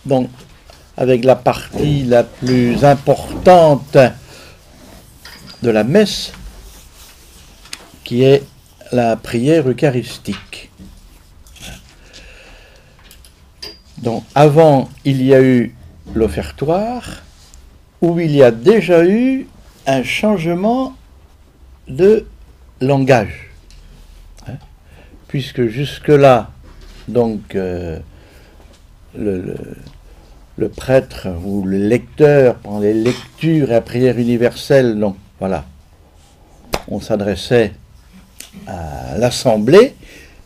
donc, avec la partie la plus importante de la messe, qui est la prière eucharistique. Donc, avant, il y a eu l'offertoire, où il y a déjà eu un changement de langage. Puisque jusque-là, donc, le prêtre ou le lecteur, pendant les lectures et la prière universelle, donc, voilà, on s'adressait à l'assemblée,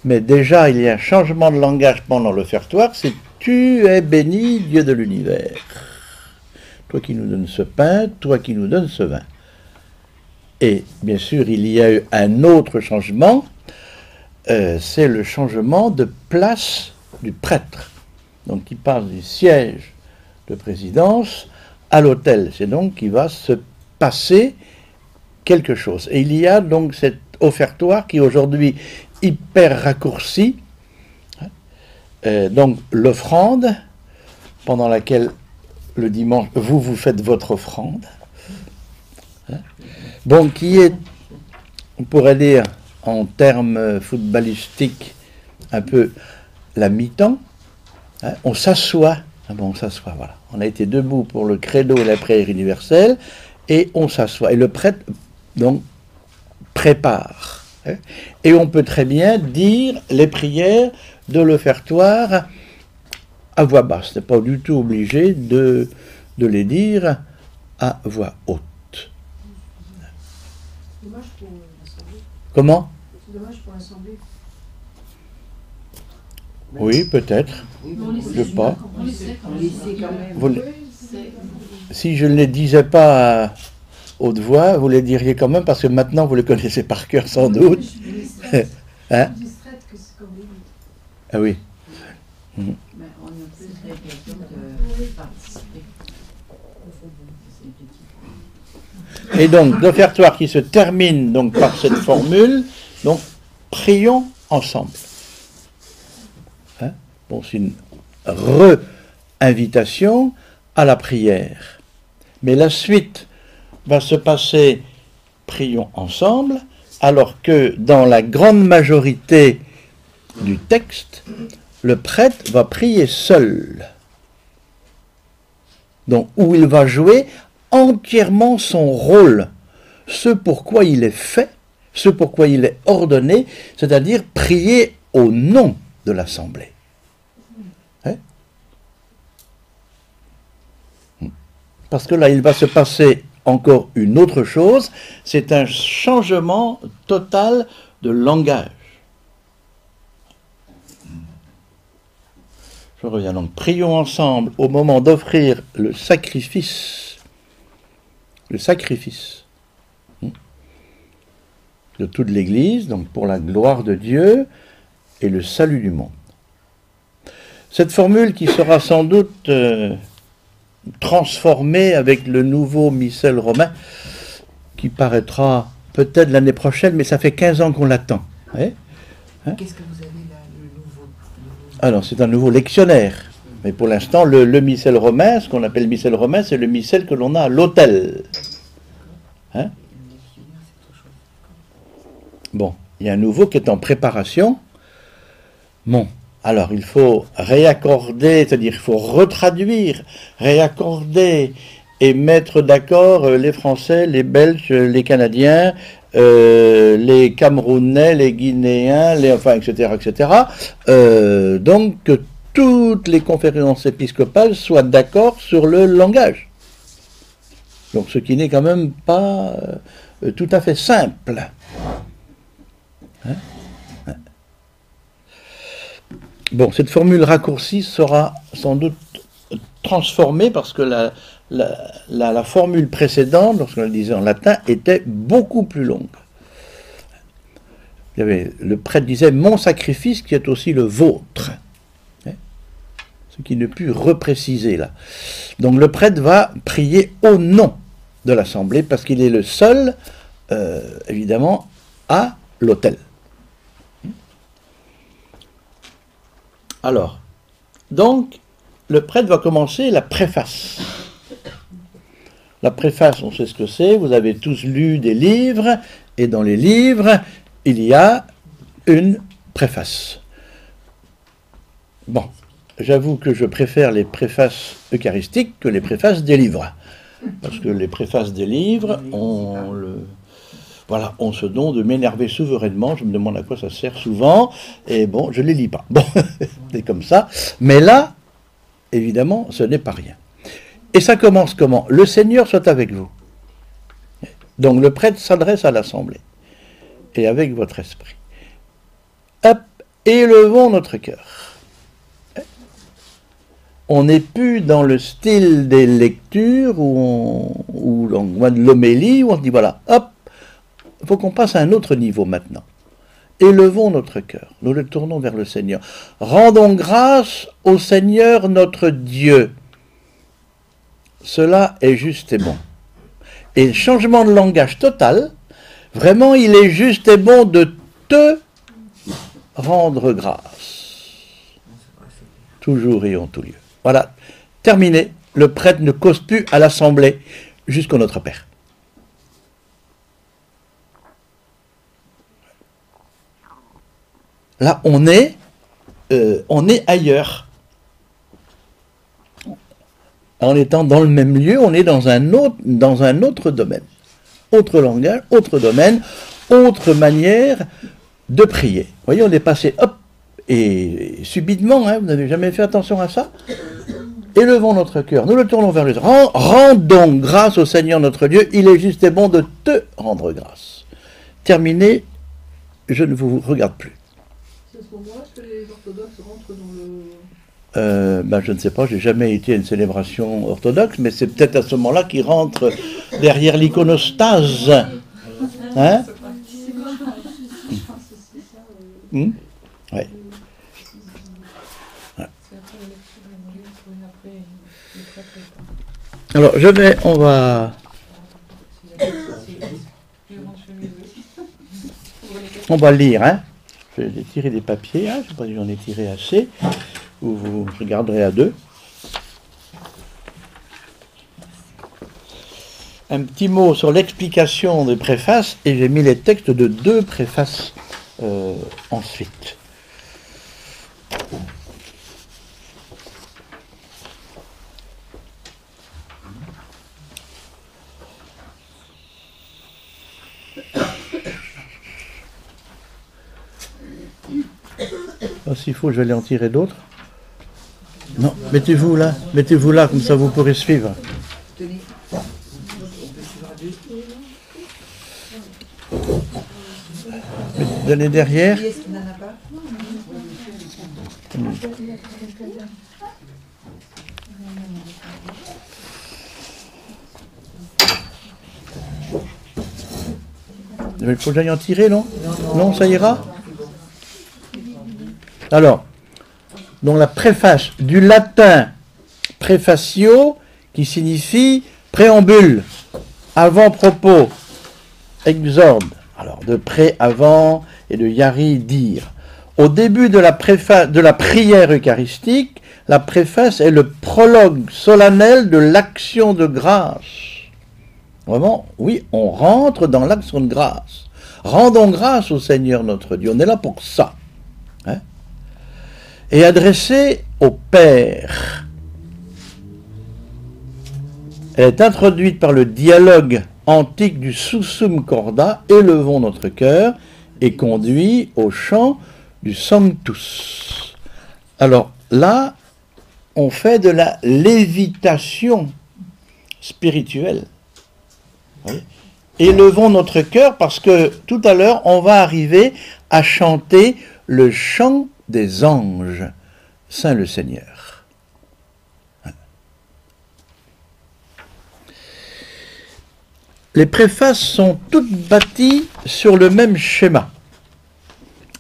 mais déjà, il y a un changement de langage pendant l'offertoire, c'est « Tu es béni, Dieu de l'univers ». Toi qui nous donnes ce pain, toi qui nous donnes ce vin. Et bien sûr, il y a eu un autre changement, c'est le changement de place du prêtre. Donc il passe du siège de présidence à l'autel. C'est donc qu'il va se passer quelque chose. Et il y a donc cet offertoire qui est aujourd'hui hyper raccourci. Donc l'offrande, pendant laquelle le dimanche, vous faites votre offrande. Donc qui est, on pourrait dire, en termes footballistiques, un peu la mi-temps. On s'assoit. On s'assoit, voilà. On a été debout pour le credo et la prière universelle, et on s'assoit. Et le prêtre, donc, prépare. Et on peut très bien dire les prières de l'offertoire à voix basse. On n'est pas du tout obligé de les dire à voix haute. Dommage pour l'Assemblée. Comment? C'est dommage pour l'Assemblée. Oui, peut-être. Je sais pas. Si je ne les disais pas à haute voix, vous les diriez quand même, parce que maintenant vous les connaissez par cœur sans doute. Hein? Ah oui. Mmh. Et donc, l'offertoire qui se termine donc par cette formule, donc prions ensemble. Hein? Bon, c'est une re-invitation à la prière. Mais la suite va se passer prions ensemble, alors que dans la grande majorité du texte, le prêtre va prier seul. Donc, où il va jouer entièrement son rôle, ce pourquoi il est fait, ce pourquoi il est ordonné, c'est-à-dire prier au nom de l'Assemblée. Hein? Parce que là, il va se passer encore une autre chose, c'est un changement total de langage. Je reviens donc. Prions ensemble au moment d'offrir le sacrifice de toute l'Église, donc pour la gloire de Dieu et le salut du monde. Cette formule qui sera sans doute transformée avec le nouveau missel romain, qui paraîtra peut-être l'année prochaine, mais ça fait 15 ans qu'on l'attend. Hein? Qu'est-ce que vous avez là, le nouveau? Alors, c'est un nouveau lectionnaire. Mais pour l'instant, le missel romain, ce qu'on appelle missel romain, c'est le missel que l'on a à l'autel. Hein? Bon, il y a un nouveau qui est en préparation. Bon, alors il faut réaccorder, c'est-à-dire il faut retraduire, réaccorder et mettre d'accord les Français, les Belges, les Canadiens, les Camerounais, les Guinéens, etc., etc. Donc que toutes les conférences épiscopales soient d'accord sur le langage. Donc ce qui n'est quand même pas tout à fait simple. Hein? Bon, cette formule raccourcie sera sans doute transformée parce que la formule précédente, lorsqu'on le disait en latin, était beaucoup plus longue. Le prêtre disait « mon sacrifice qui est aussi le vôtre ». Ce qui ne put repréciser là. Donc le prêtre va prier au nom de l'Assemblée parce qu'il est le seul, évidemment, à l'autel. Alors, donc, le prêtre va commencer la préface. La préface, on sait ce que c'est, vous avez tous lu des livres, et dans les livres, il y a une préface. Bon, j'avoue que je préfère les préfaces eucharistiques que les préfaces des livres. Parce que les préfaces des livres ont ce don de m'énerver souverainement, je me demande à quoi ça sert souvent, et bon, je ne les lis pas. Bon, c'est comme ça. Mais là, évidemment, ce n'est pas rien. Et ça commence comment? Le Seigneur soit avec vous. Donc le prêtre s'adresse à l'assemblée. Et avec votre esprit. Hop, élevons notre cœur. On n'est plus dans le style des lectures ou dans l'homélie où on se dit voilà, hop, il faut qu'on passe à un autre niveau maintenant. Élevons notre cœur, nous le tournons vers le Seigneur. Rendons grâce au Seigneur notre Dieu. Cela est juste et bon. Et changement de langage total, vraiment il est juste et bon de te rendre grâce. Toujours et en tout lieu. Voilà, terminé. Le prêtre ne cause plus à l'assemblée jusqu'au Notre Père. Là, on est ailleurs. En étant dans le même lieu, on est dans un autre domaine. Autre langage, autre domaine, autre manière de prier. Vous voyez, on est passé, hop, et subitement, vous n'avez jamais fait attention à ça. Élevons notre cœur, nous le tournons vers le Dieu. Rendons grâce au Seigneur notre Dieu, il est juste et bon de te rendre grâce. Terminé, je ne vous regarde plus. C'est à ce moment-là que les orthodoxes rentrent dans le... Je ne sais pas, j'ai jamais été à une célébration orthodoxe, mais c'est peut-être à ce moment-là qu'ils rentrent derrière l'iconostase. Hein? Ouais. Alors, on va lire, hein. Je vais tirer des papiers, hein. Je ne sais pas si j'en ai tiré assez, ou vous regarderez à deux. Un petit mot sur l'explication des préfaces, et j'ai mis les textes de 2 préfaces ensuite. S'il faut, je vais aller en tirer d'autres. Non, mettez-vous là, comme ça vous pourrez suivre. Donnez derrière. Il faut que j'aille en tirer, non? Non, ça ira? Alors, donc la préface, du latin préfatio, qui signifie préambule, avant-propos, exorde. Alors, de pré, avant, et de yari, dire. Au début de la prière eucharistique, la préface est le prologue solennel de l'action de grâce. Vraiment, oui, on rentre dans l'action de grâce. Rendons grâce au Seigneur notre Dieu. On est là pour ça. Hein? Et adressée au Père. Elle est introduite par le dialogue antique du Susum Corda, élevons notre cœur, et conduit au chant du Sanctus. Alors là, on fait de la lévitation spirituelle. Oui. Élevons notre cœur parce que tout à l'heure, on va arriver à chanter le chant des anges, Saint le Seigneur. Les préfaces sont toutes bâties sur le même schéma.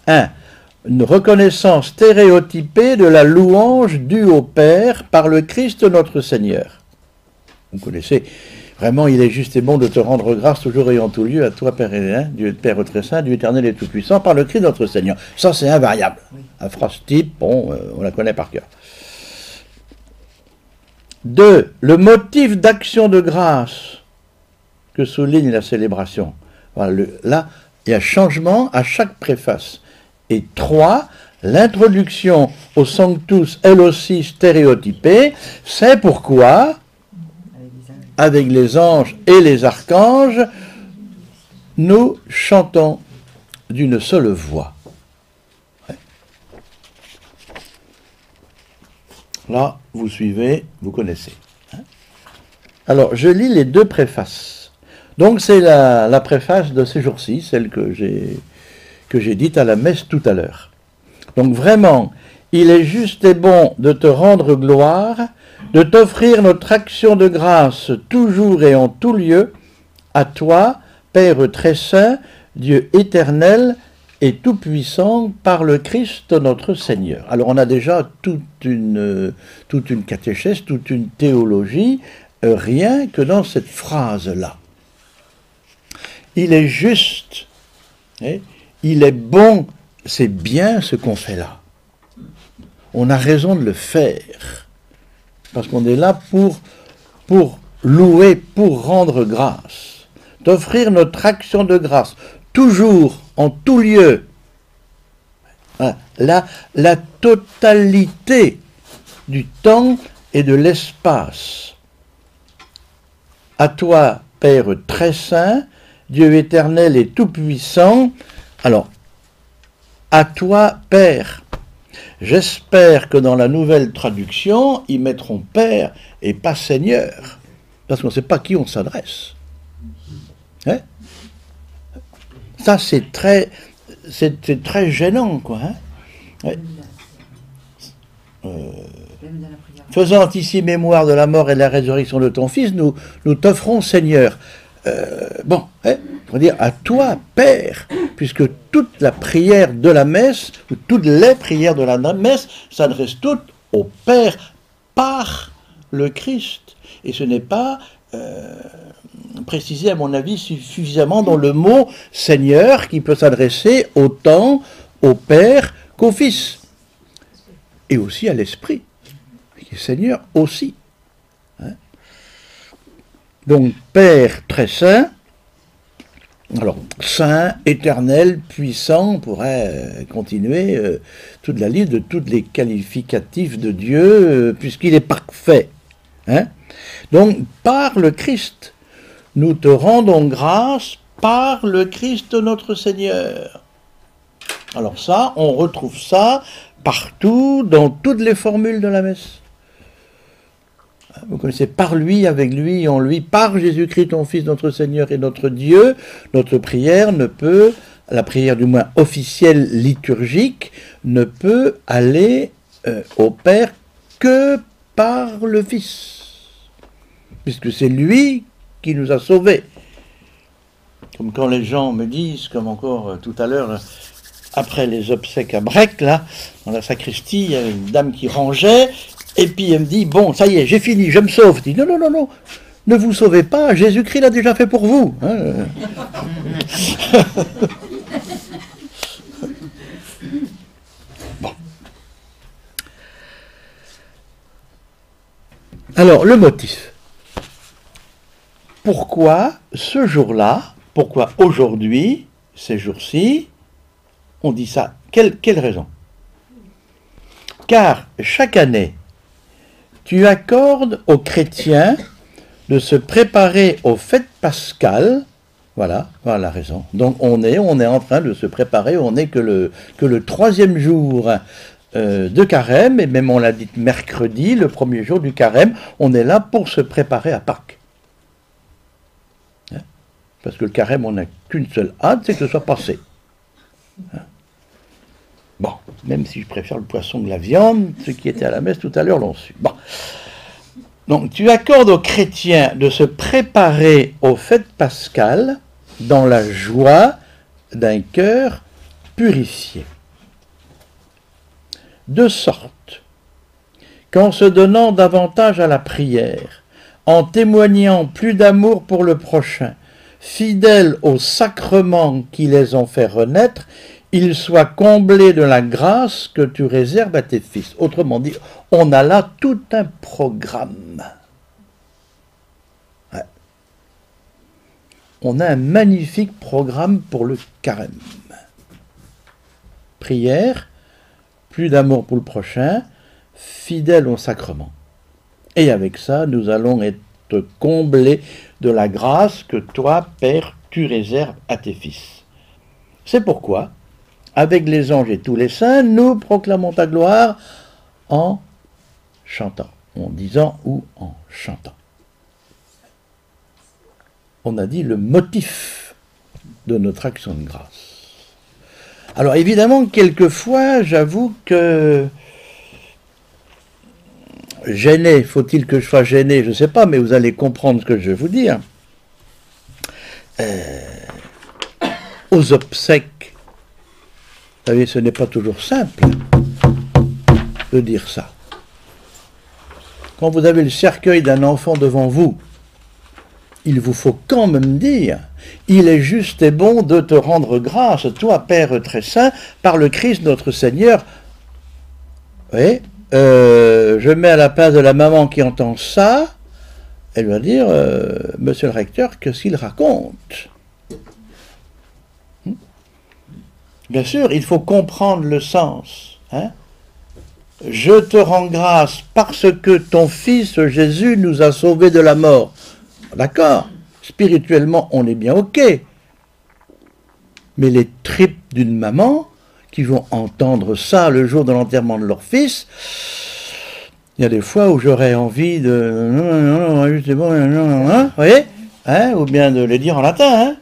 1. Une reconnaissance stéréotypée de la louange due au Père par le Christ notre Seigneur. Vous connaissez, vraiment, il est juste et bon de te rendre grâce toujours et en tout lieu à toi, Père éternel, Dieu Père très saint, Dieu éternel et tout-puissant, par le Christ notre Seigneur. Ça, c'est invariable. La phrase type, bon, on la connaît par cœur. 2. Le motif d'action de grâce que souligne la célébration. Voilà, là, il y a changement à chaque préface. Et 3. L'introduction au Sanctus, elle aussi stéréotypée, c'est pourquoi, avec les anges et les archanges, nous chantons d'une seule voix. Ouais. Là, vous suivez, vous connaissez. Alors, je lis les deux préfaces. Donc, c'est la préface de ces jours-ci, celle que j'ai dite à la messe tout à l'heure. Donc vraiment, il est juste et bon de te rendre gloire, de t'offrir notre action de grâce toujours et en tout lieu, à toi, Père très saint, Dieu éternel et tout-puissant, par le Christ notre Seigneur. Alors on a déjà toute une catéchèse, toute une théologie, rien que dans cette phrase-là. Il est juste, il est bon. C'est bien ce qu'on fait là. On a raison de le faire. Parce qu'on est là pour louer, pour rendre grâce. D'offrir notre action de grâce. Toujours, en tout lieu. La totalité du temps et de l'espace. À toi, Père très saint, Dieu éternel et tout-puissant. Alors, à toi, Père. J'espère que dans la nouvelle traduction, ils mettront Père et pas Seigneur. Parce qu'on ne sait pas à qui on s'adresse. Hein? Ça, c'est très gênant, quoi. Hein? Ouais. Faisant ici mémoire de la mort et de la résurrection de ton Fils, nous t'offrons Seigneur. Bon, on va dire à toi, Père, puisque toute la prière de la messe, ou toutes les prières de la messe, s'adressent toutes au Père par le Christ. Et ce n'est pas précisé, à mon avis, suffisamment dans le mot Seigneur, qui peut s'adresser autant au Père qu'au Fils. Et aussi à l'Esprit, qui est Seigneur aussi. Hein? Donc, Père très saint, alors, saint, éternel, puissant, on pourrait continuer toute la liste de tous les qualificatifs de Dieu, puisqu'il est parfait. Hein? Donc, par le Christ, nous te rendons grâce par le Christ notre Seigneur. Alors ça, on retrouve ça partout, dans toutes les formules de la messe. Vous connaissez, par lui, avec lui, en lui, par Jésus-Christ, ton Fils, notre Seigneur et notre Dieu, notre prière ne peut, la prière du moins officielle, liturgique, ne peut aller au Père que par le Fils. Puisque c'est lui qui nous a sauvés. Comme quand les gens me disent, comme encore tout à l'heure, après les obsèques à Brec, là, dans la sacristie, il y avait une dame qui rangeait, et puis elle me dit, bon, ça y est, j'ai fini, je me sauve. Je dis, non, ne vous sauvez pas, Jésus-Christ l'a déjà fait pour vous. Hein. Bon. Alors, le motif. Pourquoi ce jour-là, pourquoi aujourd'hui, ces jours-ci, on dit ça? Quelle raison? Car chaque année, tu accordes aux chrétiens de se préparer aux fêtes pascales. Voilà la raison. Donc on est en train de se préparer, on n'est que le 3e jour de carême, et même on l'a dit mercredi, le 1er jour du carême, on est là pour se préparer à Pâques. Hein? Parce que le carême, on n'a qu'une seule hâte, c'est que ce soit passé. Hein? Bon, même si je préfère le poisson que la viande, ceux qui étaient à la messe tout à l'heure l'ont su. Bon. Donc, tu accordes aux chrétiens de se préparer aux fêtes pascales dans la joie d'un cœur purifié. De sorte qu'en se donnant davantage à la prière, en témoignant plus d'amour pour le prochain, fidèles aux sacrements qui les ont fait renaître, ils soient comblés de la grâce que tu réserves à tes fils. Autrement dit, on a là tout un programme. Ouais. On a un magnifique programme pour le carême. Prière, plus d'amour pour le prochain, fidèle au sacrement. Et avec ça, nous allons être comblés de la grâce que toi, Père, tu réserves à tes fils. C'est pourquoi, avec les anges et tous les saints, nous proclamons ta gloire en chantant, en disant ou en chantant. On a dit le motif de notre action de grâce. Alors évidemment, quelquefois, j'avoue que gêné, faut-il que je sois gêné, je ne sais pas, mais vous allez comprendre ce que je vais vous dire. Aux obsèques, vous savez, ce n'est pas toujours simple de dire ça. Quand vous avez le cercueil d'un enfant devant vous, il vous faut quand même dire, il est juste et bon de te rendre grâce, toi, Père très saint, par le Christ notre Seigneur. Vous voyez, je mets à la place de la maman qui entend ça, elle va dire, monsieur le recteur, qu'est-ce qu'il raconte? Bien sûr, il faut comprendre le sens. Hein? Je te rends grâce parce que ton fils Jésus nous a sauvés de la mort. D'accord, spirituellement, on est bien ok. Mais les tripes d'une maman qui vont entendre ça le jour de l'enterrement de leur fils, il y a des fois où j'aurais envie de... c'est bon, vous voyez, hein, ou bien de les dire en latin. Hein,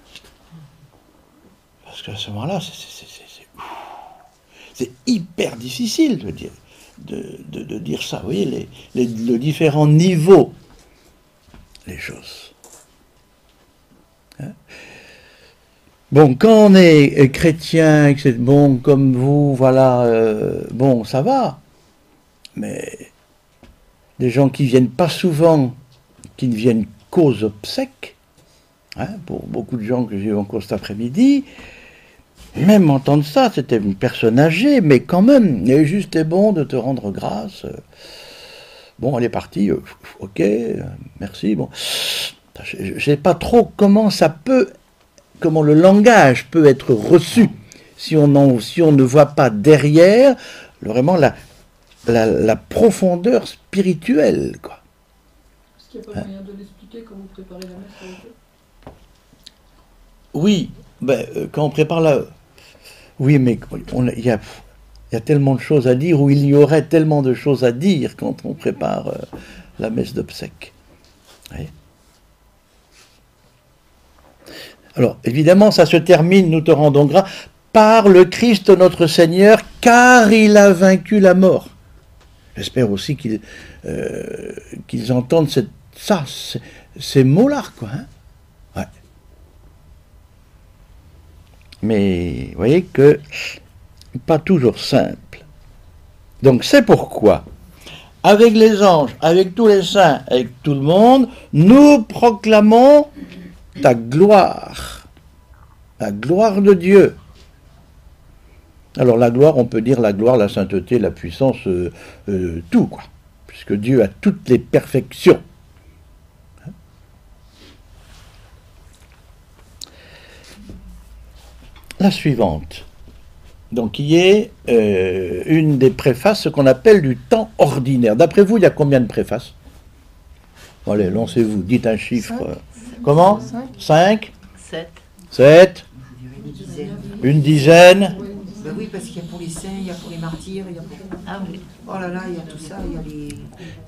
parce qu'à ce moment-là, c'est hyper difficile de dire ça. Vous voyez, les différents niveaux, les choses. Hein? Bon, quand on est chrétien, que c'est bon comme vous, voilà, bon, ça va. Mais des gens qui viennent pas souvent, qui ne viennent qu'aux obsèques, hein, pour beaucoup de gens que j'ai eu encore cet après-midi, même entendre ça, c'était une personne âgée, mais quand même, il est juste et bon de te rendre grâce. Bon, elle est partie, ok, merci, bon. Je ne sais pas trop comment ça peut, comment le langage peut être reçu si on ne voit pas derrière vraiment la profondeur spirituelle, quoi. Est-ce qu'il n'y a pas moyen de l'expliquer quand vous préparez la messe avec eux? Oui, ben, quand on prépare la... Oui, mais il y a tellement de choses à dire, ou il y aurait tellement de choses à dire quand on prépare la messe d'obsèques. Oui. Alors, évidemment, ça se termine, nous te rendons grâce, par le Christ notre Seigneur, car il a vaincu la mort. J'espère aussi qu'ils entendent ces mots-là, quoi. Hein, ouais. Mais, vous voyez que, pas toujours simple. Donc, c'est pourquoi, avec les anges, avec tous les saints, avec tout le monde, nous proclamons ta gloire, la gloire de Dieu. Alors la gloire, on peut dire la gloire, la sainteté, la puissance, tout, quoi, puisque Dieu a toutes les perfections. La suivante, donc qui est une des préfaces, ce qu'on appelle du temps ordinaire. D'après vous, il y a combien de préfaces? Allez, lancez-vous, dites un chiffre. 5. Comment? 5 7. 7 Une dizaine. Une dizaine. Ben oui, parce qu'il y a pour les saints, il y a pour les martyrs, il y a pour... Ah oui. Oh là là, il y a tout ça, il y a les...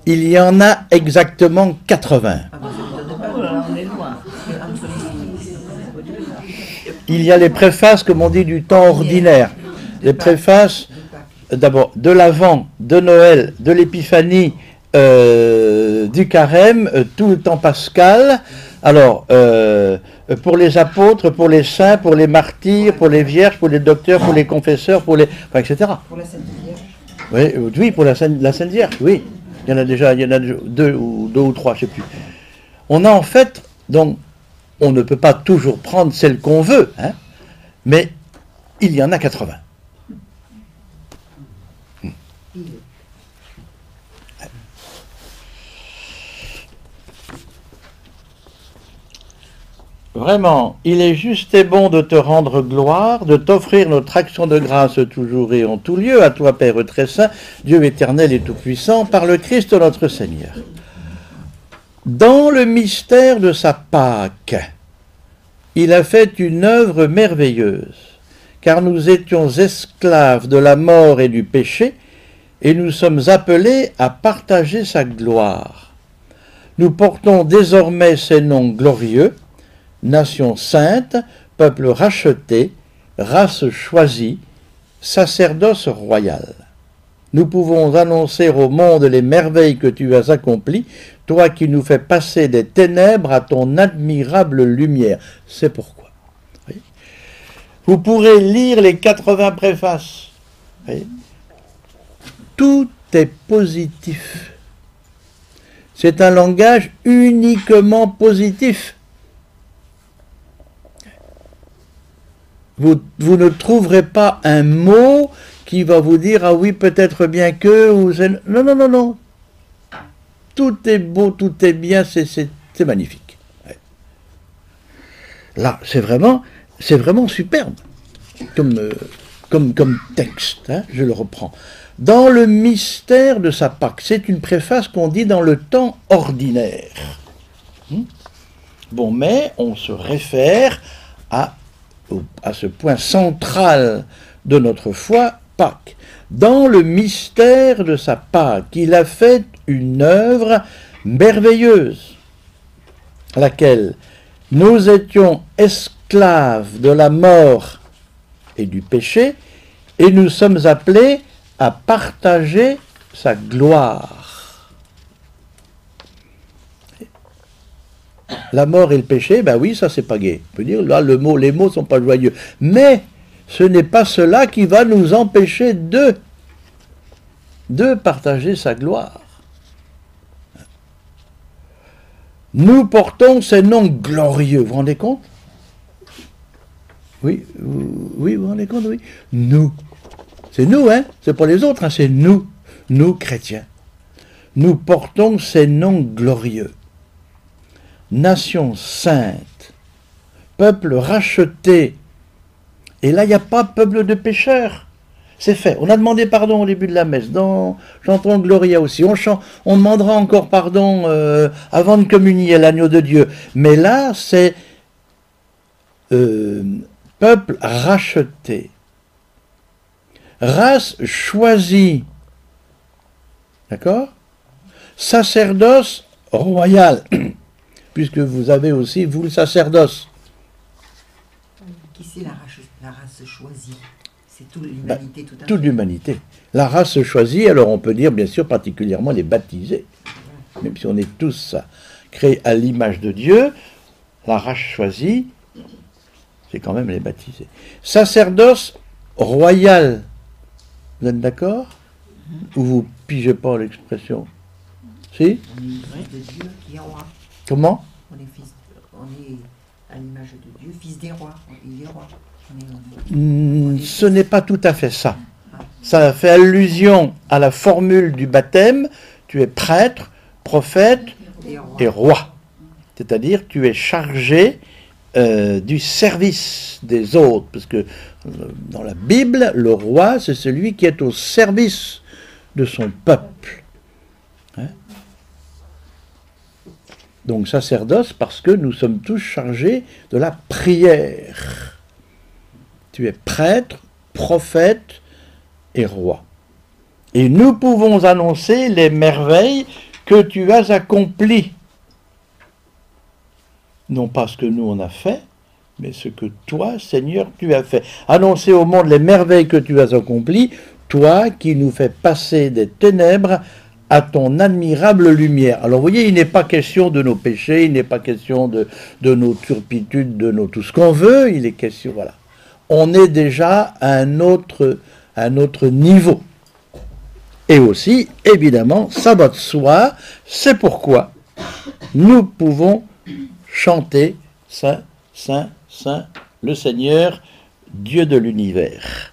Il y en a exactement 80. Ah ben, ça me donne pas. Oh là là, on est loin. Entre Il y a les préfaces, comme on dit, du temps ordinaire. Les préfaces, d'abord, de l'Avent, de Noël, de l'Épiphanie, du Carême, tout le temps pascal. Alors, pour les apôtres, pour les saints, pour les martyrs, pour les vierges, pour les docteurs, pour les confesseurs, pour les... Enfin, etc. Pour la Sainte Vierge. Oui, pour la Sainte Vierge, oui. Il y en a déjà, deux ou trois, je ne sais plus. On a en fait, donc, on ne peut pas toujours prendre celle qu'on veut, hein, mais il y en a 80. Vraiment, il est juste et bon de te rendre gloire, de t'offrir notre action de grâce toujours et en tout lieu, à toi Père très saint, Dieu éternel et tout-puissant, par le Christ notre Seigneur. Dans le mystère de sa Pâque, il a fait une œuvre merveilleuse, car nous étions esclaves de la mort et du péché, et nous sommes appelés à partager sa gloire. Nous portons désormais ses noms glorieux, nation sainte, peuple racheté, race choisie, sacerdoce royal. Nous pouvons annoncer au monde les merveilles que tu as accomplies, toi qui nous fais passer des ténèbres à ton admirable lumière. C'est pourquoi. Oui. Vous pourrez lire les 80 préfaces. Oui. Tout est positif. C'est un langage uniquement positif. Vous ne trouverez pas un mot qui va vous dire « Ah oui, peut-être bien que... » ou « Non, non, non, non. Tout est beau, tout est bien, c'est magnifique. » Là, c'est vraiment superbe comme texte. Hein, je le reprends. Dans le mystère de sa Pâque. C'est une préface qu'on dit dans le temps ordinaire. Bon, mais on se réfère à ce point central de notre foi, Pâques. Dans le mystère de sa Pâque, il a fait une œuvre merveilleuse, à laquelle nous étions esclaves de la mort et du péché, et nous sommes appelés à partager sa gloire. La mort et le péché, ben oui, ça c'est pas gai. On peut dire, là, les mots sont pas joyeux. Mais ce n'est pas cela qui va nous empêcher de partager sa gloire. Nous portons ces noms glorieux. Vous vous rendez compte? Oui, oui, vous vous rendez compte, oui. Nous. C'est nous, hein? C'est pas les autres, hein? C'est nous chrétiens. Nous portons ces noms glorieux. Nation sainte, peuple racheté. Et là, il n'y a pas peuple de pécheurs. C'est fait. On a demandé pardon au début de la messe. Chantons Gloria aussi. On demandera encore pardon avant de communier à l'agneau de Dieu. Mais là, c'est peuple racheté. Race choisie. D'accord? Sacerdoce royal. Puisque vous avez aussi, vous, le sacerdoce. Qui c'est la race choisie? C'est toute l'humanité, tout à fait. Toute l'humanité. La race choisie, alors on peut dire, bien sûr, particulièrement les baptisés. Même si on est tous créés à l'image de Dieu, la race choisie, c'est quand même les baptisés. Sacerdoce royal. Vous êtes d'accord? Ou vous pigez pas l'expression? Si? On est fils de Dieu qui est roi. Comment? On est à l'image de Dieu, fils des rois. Il est roi. Ce n'est pas tout à fait ça. Ça fait allusion à la formule du baptême. Tu es prêtre, prophète et roi. C'est-à-dire tu es chargé du service des autres. Parce que dans la Bible, le roi, c'est celui qui est au service de son peuple. Hein? Donc sacerdoce, parce que nous sommes tous chargés de la prière. Tu es prêtre, prophète et roi. Et nous pouvons annoncer les merveilles que tu as accomplies. Non pas ce que nous on a fait, mais ce que toi, Seigneur, tu as fait. Annoncer au monde les merveilles que tu as accomplies, toi qui nous fais passer des ténèbres à ton admirable lumière. Alors vous voyez, il n'est pas question de nos péchés, il n'est pas question de nos turpitudes, de tout ce qu'on veut, il est question, voilà. On est déjà à un autre niveau. Et aussi, évidemment, ça va de soi, c'est pourquoi nous pouvons chanter Saint, Saint, Saint, le Seigneur, Dieu de l'univers.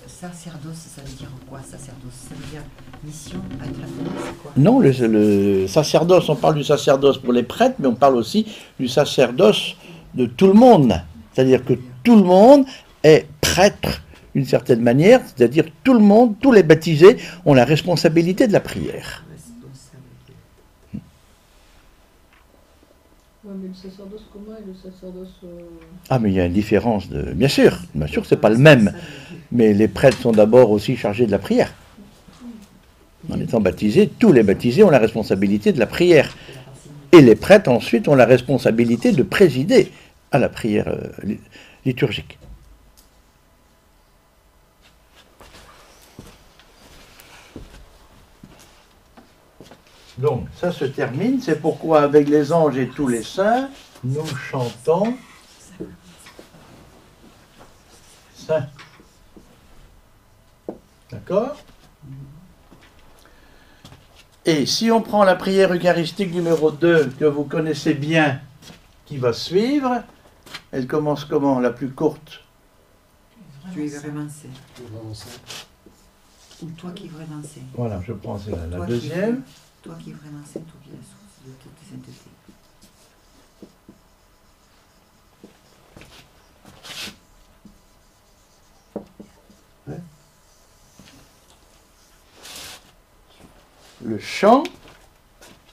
Sacerdoce, ça veut dire quoi, sacerdoce? Ça veut dire mission, être la famille, c'est quoi? Non, le sacerdoce, on parle du sacerdoce pour les prêtres, mais on parle aussi du sacerdoce de tout le monde. C'est-à-dire que tout le monde est prêtre d'une certaine manière, c'est-à-dire tout le monde, tous les baptisés ont la responsabilité de la prière. Ouais, mais le sacerdoce commun et le sacerdoce... Ah, mais il y a une différence, bien sûr que c'est pas le même, mais les prêtres sont d'abord aussi chargés de la prière. En étant baptisés, tous les baptisés ont la responsabilité de la prière. Et les prêtres ensuite ont la responsabilité de présider à la prière liturgique. Donc, ça se termine, c'est pourquoi avec les anges et tous les saints, nous chantons Saint. D'accord? Et si on prend la prière eucharistique numéro 2, que vous connaissez bien, qui va suivre, elle commence comment? La plus courte? Tu es vraiment saint. Ou toi qui es vraiment saint. Voilà, je prends celle-là. La Toi deuxième. Toi qui es vraiment saint, toi qui es la source de toute sainteté. Le chant,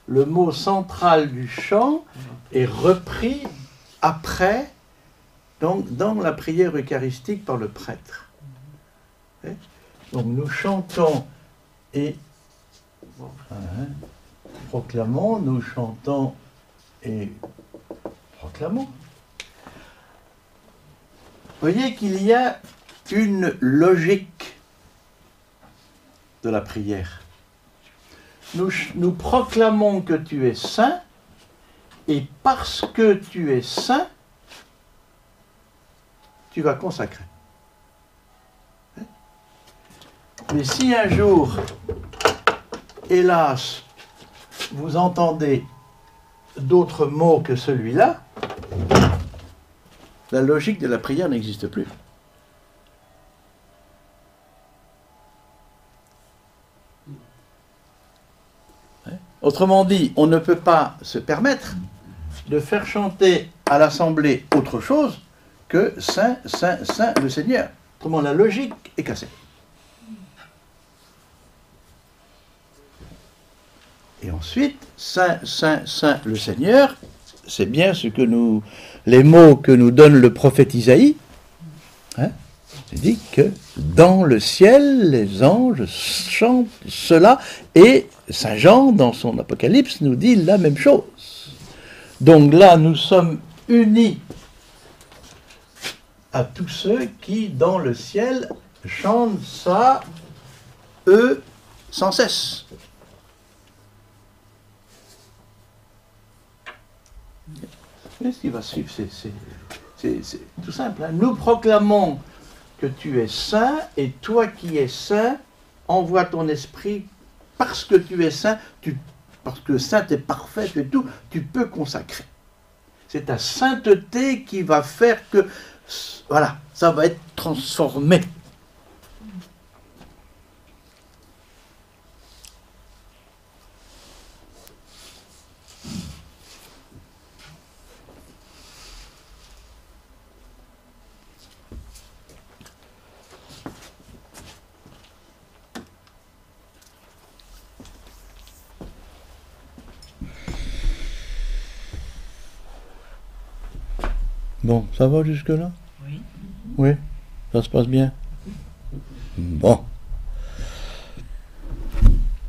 le mot central du chant est repris après, donc dans la prière eucharistique par le prêtre. Donc nous chantons et proclamons, nous chantons et proclamons. Vous voyez qu'il y a une logique de la prière. Nous proclamons que tu es saint, et parce que tu es saint, tu vas consacrer. Mais si un jour, hélas, vous entendez d'autres mots que celui-là, la logique de la prière n'existe plus. Autrement dit, on ne peut pas se permettre de faire chanter à l'assemblée autre chose que Saint, Saint, Saint le Seigneur. Autrement, la logique est cassée. Et ensuite, Saint, Saint, Saint le Seigneur, c'est bien ce que les mots que nous donne le prophète Isaïe. Il dit que dans le ciel, les anges chantent cela, et Saint Jean, dans son Apocalypse, nous dit la même chose. Donc là, nous sommes unis à tous ceux qui, dans le ciel, chantent ça, eux, sans cesse. Et ce qui va suivre, c'est tout simple. Nous proclamons que tu es saint, et toi qui es saint, envoie ton esprit, parce que tu es saint, parce que saint est parfait, et tout, tu peux consacrer. C'est ta sainteté qui va faire que, voilà, ça va être transformé. Bon, ça va jusque-là? Oui. Oui, ça se passe bien? Bon.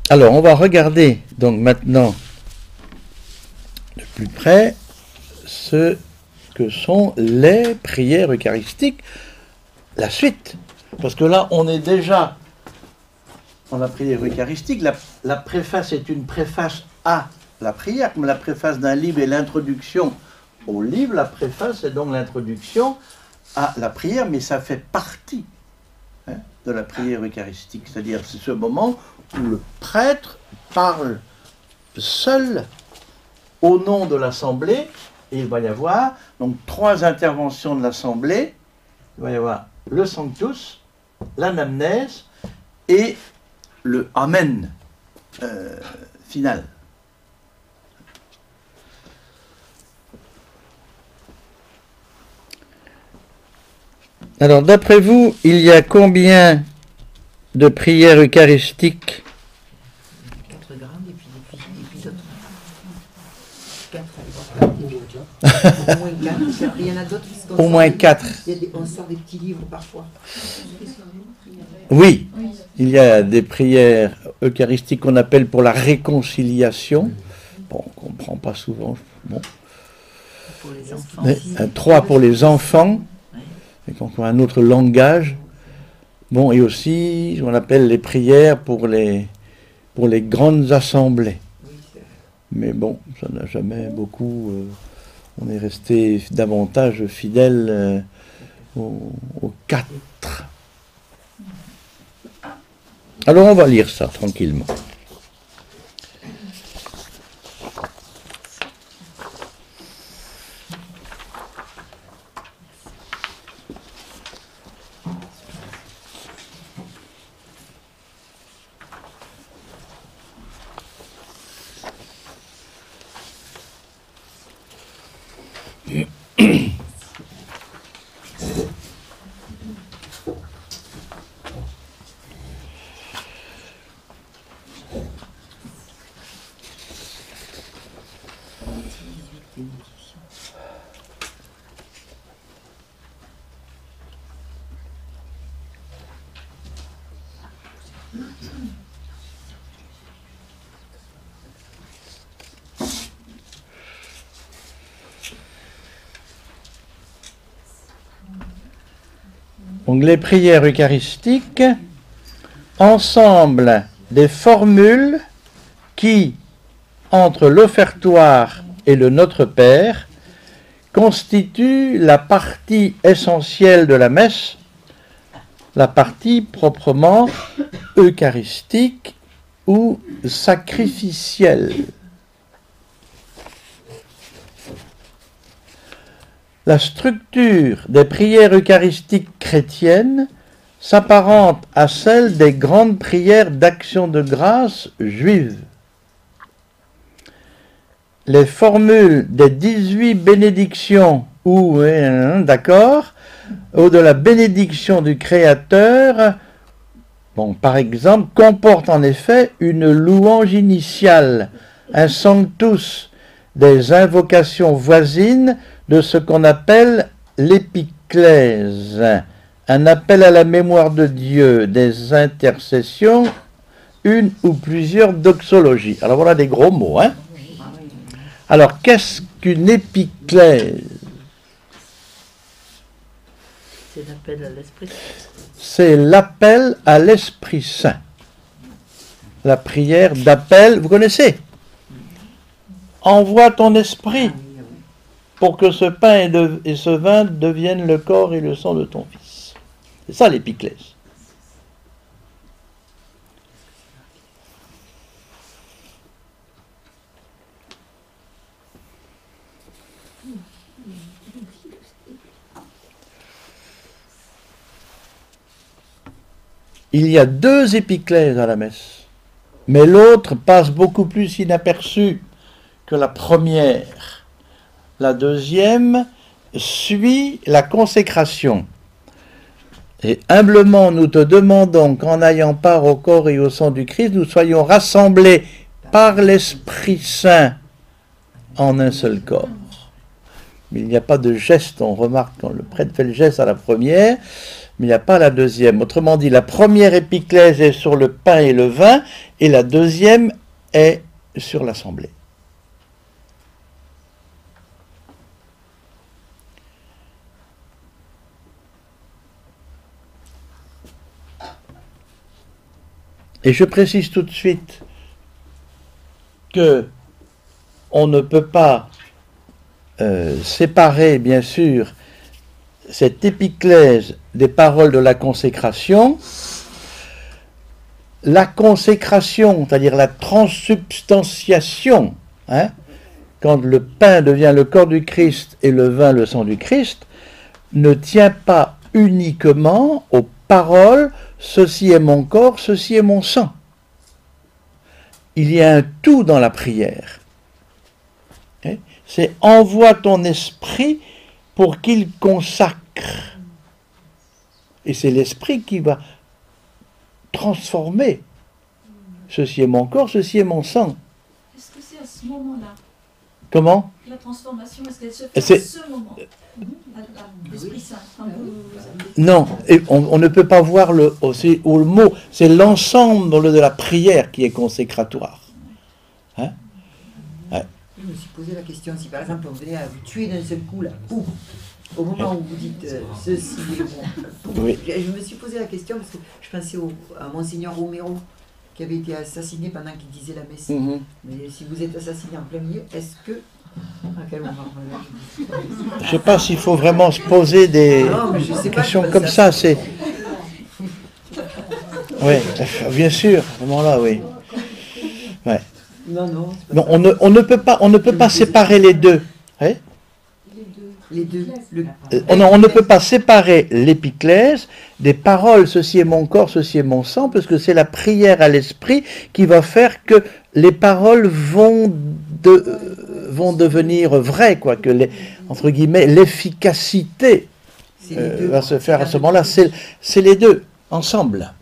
Alors, on va regarder donc maintenant de plus près ce que sont les prières eucharistiques, la suite. Parce que là, on est déjà dans la prière eucharistique. La préface est une préface à la prière, comme la préface d'un livre est l'introduction au livre. La préface est donc l'introduction à la prière, mais ça fait partie de la prière eucharistique. C'est-à-dire, c'est ce moment où le prêtre parle seul au nom de l'assemblée Et il va y avoir donc 3 interventions de l'Assemblée. Il va y avoir le Sanctus, l'anamnèse et le Amen final. Alors, d'après vous, il y a combien de prières eucharistiques? 4 grammes et puis d'autres. 4, au moins 4. Il y en a d'autres qui sont. Au moins 4. On sort des petits livres parfois. Oui, il y a des prières eucharistiques qu'on appelle pour la réconciliation. Bon, on ne comprend pas souvent. Bon. Pour les enfants. 3 pour les enfants. Et donc un autre langage. Bon, et aussi, ce qu'on appelle les prières pour les grandes assemblées. Mais bon, ça n'a jamais beaucoup... on est resté davantage fidèle aux 4. Alors on va lire ça tranquillement. Donc les prières eucharistiques, ensemble des formules qui, entre l'offertoire et le Notre Père, constituent la partie essentielle de la messe, la partie proprement eucharistique ou sacrificielle. La structure des prières eucharistiques chrétiennes s'apparente à celle des grandes prières d'action de grâce juives. Les formules des 18 bénédictions ou de la bénédiction du Créateur, par exemple, comportent en effet une louange initiale, un sanctus, des invocations voisines de ce qu'on appelle l'épiclèse, un appel à la mémoire de Dieu, des intercessions, une ou plusieurs doxologies. Alors voilà des gros mots, hein. Alors qu'est-ce qu'une épiclèse? C'est l'appel à l'Esprit Saint. C'est l'appel à l'Esprit Saint. La prière d'appel, vous connaissez? Envoie ton esprit pour que ce pain et ce vin deviennent le corps et le sang de ton Fils. C'est ça l'épiclèse. Il y a 2 épiclèses à la messe, mais l'autre passe beaucoup plus inaperçue que la première. La deuxième suit la consécration. Et humblement, nous te demandons qu'en ayant part au corps et au sang du Christ, nous soyons rassemblés par l'Esprit Saint en un seul corps. Mais il n'y a pas de geste, on remarque quand le prêtre fait le geste à la première, mais il n'y a pas la deuxième. Autrement dit, la première épiclèse est sur le pain et le vin, et la deuxième est sur l'assemblée. Et je précise tout de suite que on ne peut pas séparer, bien sûr, cette épiclèse des paroles de la consécration. La consécration, c'est-à-dire la transsubstantiation, quand le pain devient le corps du Christ et le vin le sang du Christ, ne tient pas uniquement aux paroles « ceci est mon corps, ceci est mon sang ». Il y a un tout dans la prière. C'est « envoie ton esprit pour qu'il consacre ». Et c'est l'esprit qui va transformer. Ceci est mon corps, ceci est mon sang. Est-ce que c'est à ce moment-là? Comment? La transformation, est-ce qu'elle se fait C'est- à ce moment? L'Esprit Saint. Non, et on ne peut pas voir le mot, c'est l'ensemble de la prière qui est consécratoire. Hein? Ouais. Je me suis posé la question, si par exemple on venait à vous tuer d'un seul coup, là, pouf, au moment où vous dites ceci est bon, pouf, Oui. je me suis posé la question parce que je pensais à Monseigneur Romero qui avait été assassiné pendant qu'il disait la messe. Mhm. Mais si vous êtes assassiné en plein milieu, est-ce que... À quel moment Je ne sais pas s'il faut vraiment se poser des Non, mais je sais pas, questions je comme pense ça, c'est... Oui, bien sûr, à ce moment-là, oui. Ouais. Non, non, c'est pas Non, ça. on ne peut pas séparer les deux. Hein? Les deux. On ne peut pas séparer l'épiclèse des paroles « ceci est mon corps, ceci est mon sang », parce que c'est la prière à l'esprit qui va faire que les paroles vont devenir vraies, quoi, que entre guillemets l'efficacité C'est les deux. va se faire à ce moment-là. C'est les deux ensemble.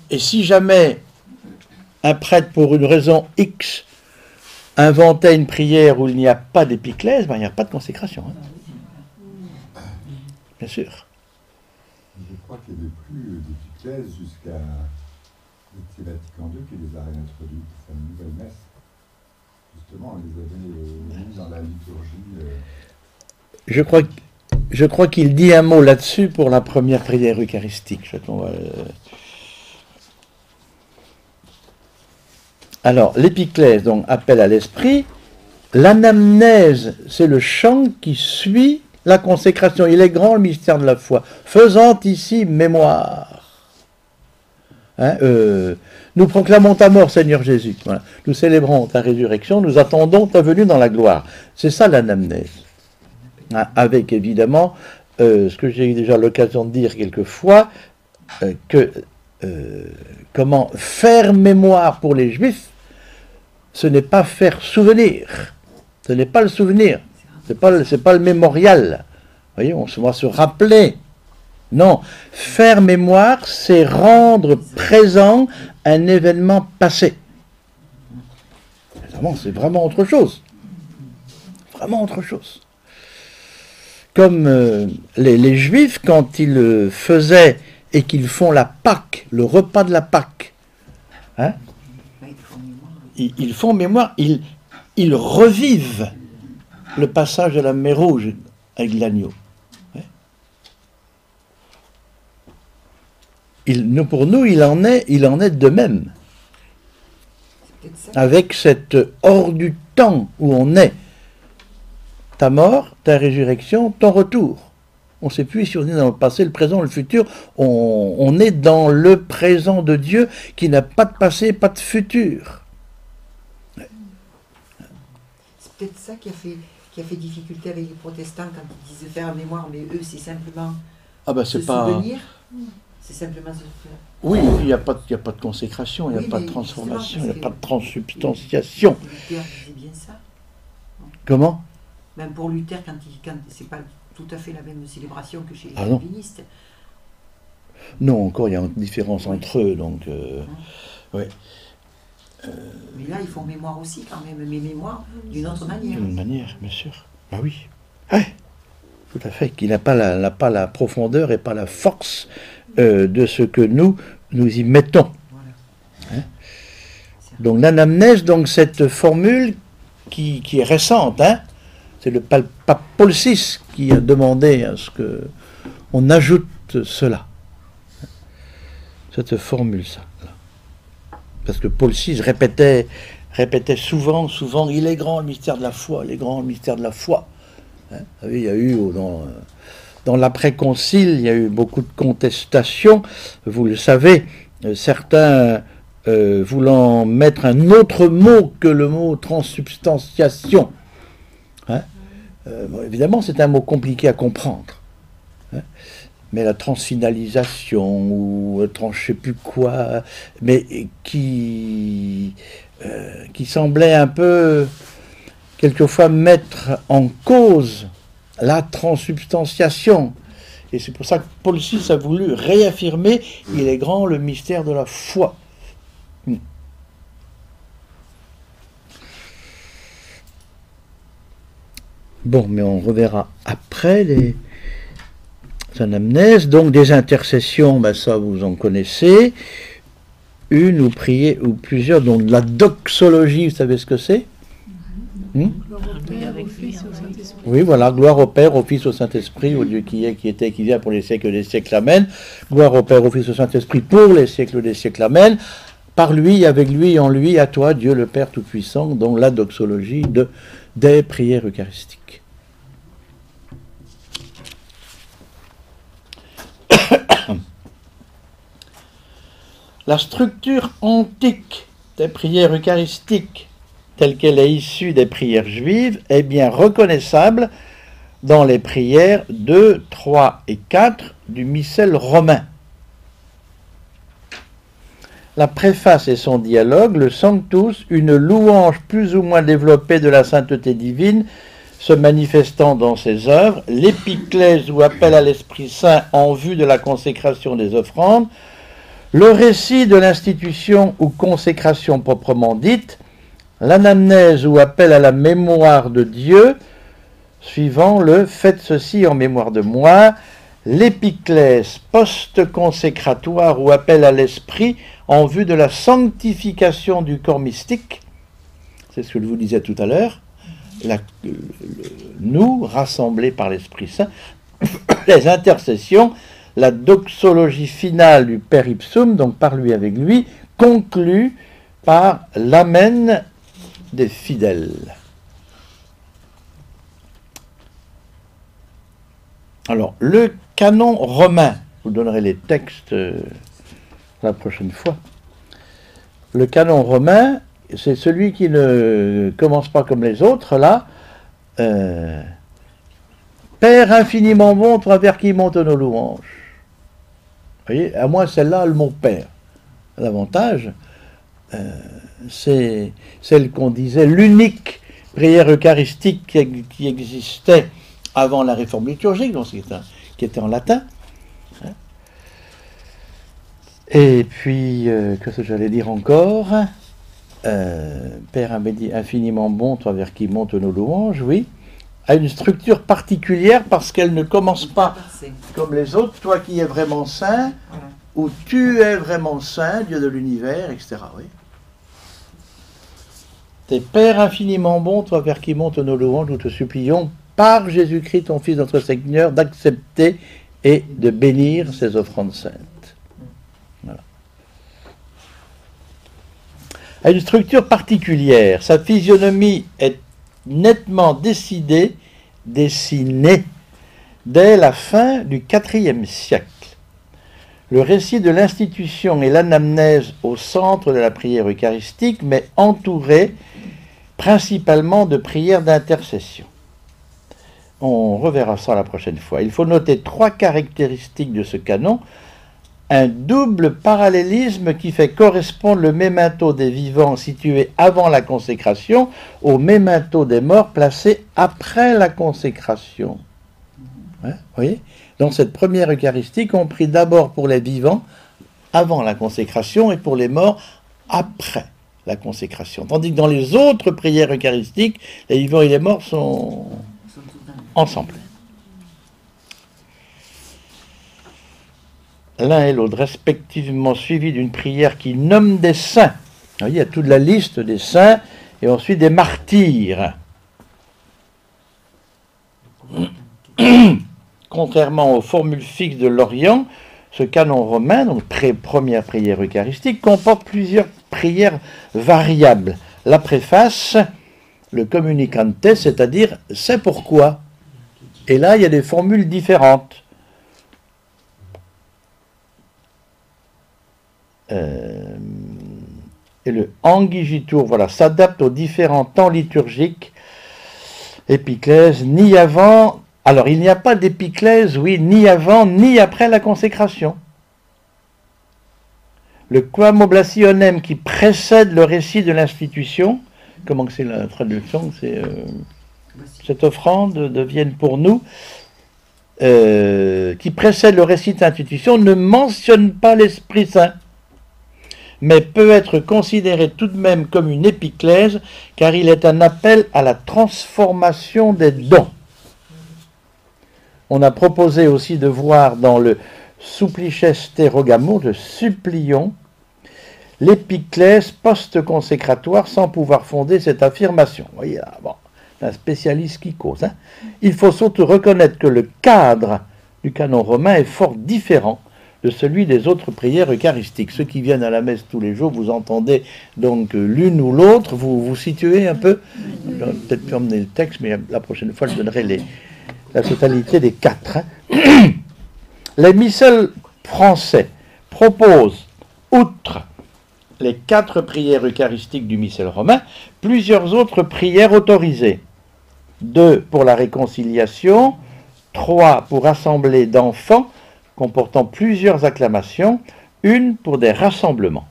Et si jamais un prêtre, pour une raison X, inventait une prière où il n'y a pas d'épiclèse, ben, il n'y a pas de consécration. Hein. Bien sûr. Je crois qu'il n'y avait plus d'épiclèse jusqu'à c'est Vatican II qui les a réintroduits pour faire une nouvelle messe. Justement, on les avait mis dans la liturgie. Je crois qu'il dit un mot là-dessus pour la première prière eucharistique. Alors, l'épiclèse, donc, appelle à l'esprit. L'anamnèse, c'est le chant qui suit la consécration. Il est grand, le mystère de la foi. Faisant ici mémoire. Hein, nous proclamons ta mort, Seigneur Jésus. Voilà. Nous célébrons ta résurrection. Nous attendons ta venue dans la gloire. C'est ça l'anamnèse. Hein, avec, évidemment, ce que j'ai eu déjà l'occasion de dire quelquefois, comment faire mémoire pour les Juifs, ce n'est pas faire souvenir. Ce n'est pas le souvenir. C'est pas le mémorial. Vous voyez, on va se rappeler. Non. Faire mémoire, c'est rendre présent un événement passé. C'est vraiment autre chose. Vraiment autre chose. Comme les Juifs, quand ils faisaient et qu'ils font la Pâque, le repas de la Pâque, hein, ils font mémoire, ils revivent le passage de la mer Rouge avec l'agneau. Pour nous, il en est de même. Avec cette hors du temps où on est. Ta mort, ta résurrection, ton retour. On ne sait plus si on est dans le passé, le présent, le futur. On est dans le présent de Dieu qui n'a pas de passé, pas de futur. C'est peut-être ça qui a fait difficulté avec les protestants quand ils disaient faire mémoire, mais eux, c'est simplement C'est se pas... souvenir. C'est simplement se souvenir. Oui, il n'y a pas de consécration, il n'y a pas de transformation, il n'y a pas de transsubstantiation. Luther disait bien ça. Comment? Même pour Luther, quand c'est pas tout à fait la même célébration que chez les non. calvinistes. Non, encore, il y a une différence entre eux, donc... ouais. Mais là, ils font mémoire aussi, quand même, mais mémoire d'une autre manière. D'une manière, bien sûr. Ah oui. Ouais. Tout à fait. Qui n'a pas la profondeur et pas la force de ce que nous y mettons. Voilà. Hein? Donc l'anamnèse, donc cette formule qui est récente, hein? C'est le pape Paul VI qui a demandé à ce que on ajoute cela. Cette formule, ça. Parce que Paul VI répétait souvent, il est grand le mystère de la foi, il est grand le mystère de la foi. Hein? Vous savez, il y a eu dans l'après-concile, il y a eu beaucoup de contestations. Vous le savez, certains voulant mettre un autre mot que le mot transsubstantiation. Hein, bon, évidemment, c'est un mot compliqué à comprendre. Hein, mais la transfinalisation ou trans je sais plus quoi, mais qui semblait un peu quelquefois mettre en cause la transsubstantiation. Et c'est pour ça que Paul VI a voulu réaffirmer « Il est grand le mystère de la foi ». Bon, mais on reverra après les anamnèses. Donc des intercessions, ben ça vous en connaissez. Une ou prier ou plusieurs, donc la doxologie, vous savez ce que c'est? Gloire au Père, au Fils, au Saint-Esprit. Oui, voilà, gloire au Père, au Fils, au Saint-Esprit, au Dieu qui est, qui était, qui vient pour les siècles des siècles, amen. Gloire au Père, au Fils, au Saint-Esprit pour les siècles des siècles, amen. Par lui, avec lui, en lui, à toi, Dieu le Père Tout-Puissant, donc la doxologie des prières eucharistiques. La structure antique des prières eucharistiques, telle qu'elle est issue des prières juives, est bien reconnaissable dans les prières 2, 3 et 4 du missel romain. La préface et son dialogue, le Sanctus, une louange plus ou moins développée de la sainteté divine, se manifestant dans ses œuvres, l'épiclèse ou appel à l'Esprit Saint en vue de la consécration des offrandes, le récit de l'institution ou consécration proprement dite, l'anamnèse ou appel à la mémoire de Dieu, suivant le « faites ceci en mémoire de moi », l'épiclèse post-consécratoire ou appel à l'esprit en vue de la sanctification du corps mystique, c'est ce que je vous disais tout à l'heure, nous, rassemblés par l'Esprit Saint, les intercessions, la doxologie finale du Père Ipsum, donc par lui avec lui, conclue par l'amen des fidèles. Alors, le canon romain, je vous donnerai les textes la prochaine fois. Le canon romain, c'est celui qui ne commence pas comme les autres, là. Père infiniment bon, travers qui monte nos louanges. Vous voyez, à moi, celle-là, le mot Père. L'avantage, c'est celle qu'on disait, l'unique prière eucharistique qui existait avant la réforme liturgique, donc qui était en latin. Et puis, qu'est-ce que j'allais dire encore? Père infiniment bon, toi vers qui montent nos louanges, oui, a une structure particulière parce qu'elle ne commence pas comme les autres, toi qui es vraiment saint, Voilà. ou tu es vraiment saint, Dieu de l'univers, etc. Oui. T'es Père infiniment bon, toi vers qui montent nos louanges, nous te supplions, par Jésus-Christ, ton Fils, notre Seigneur, d'accepter et de bénir ces offrandes saintes. Voilà. A une structure particulière. Sa physionomie est nettement dessinée dès la fin du IVe siècle. Le récit de l'institution et l'anamnèse au centre de la prière eucharistique, mais entouré principalement de prières d'intercession. On reverra ça la prochaine fois. Il faut noter 3 caractéristiques de ce canon. Un double parallélisme qui fait correspondre le memento des vivants situé avant la consécration au memento des morts placé après la consécration. Hein, vous voyez? Dans cette première Eucharistie, compris d'abord pour les vivants avant la consécration et pour les morts après la consécration. Tandis que dans les autres prières eucharistiques, les vivants et les morts sont ensemble. L'un et l'autre, respectivement suivis d'une prière qui nomme des saints. Alors, il y a toute la liste des saints et ensuite des martyrs. Contrairement aux formules fixes de l'Orient, ce canon romain, donc première prière eucharistique, comporte plusieurs prières variables. La préface, le communicante, c'est-à-dire « c'est pourquoi ». Et là, il y a des formules différentes. et le Angijitour, voilà, s'adapte aux différents temps liturgiques. Épiclèse, ni avant, alors il n'y a pas d'épiclèse, oui, ni avant, ni après la consécration. Le quam oblationem qui précède le récit de l'institution, comment que c'est la traduction, c'est cette offrande devienne pour nous, qui précède le récit de l'institution, ne mentionne pas l'Esprit Saint, mais peut être considéré tout de même comme une épiclèse, car il est un appel à la transformation des dons. On a proposé aussi de voir dans le Supplices Rogamur, de supplions, l'épiclèse post-consécratoire sans pouvoir fonder cette affirmation. Vous voyez là, bon, c'est un spécialiste qui cause. Hein. Il faut surtout reconnaître que le cadre du canon romain est fort différent de celui des autres prières eucharistiques. Ceux qui viennent à la messe tous les jours, vous entendez donc l'une ou l'autre, vous vous situez un peu. J'aurais peut-être pu emmener le texte, mais la prochaine fois, je donnerai la totalité des quatre. Hein. Les missels français proposent, outre les 4 prières eucharistiques du missel romain, plusieurs autres prières autorisées. 2 pour la réconciliation, 3 pour assembler d'enfants, comportant plusieurs acclamations, 1 pour des rassemblements.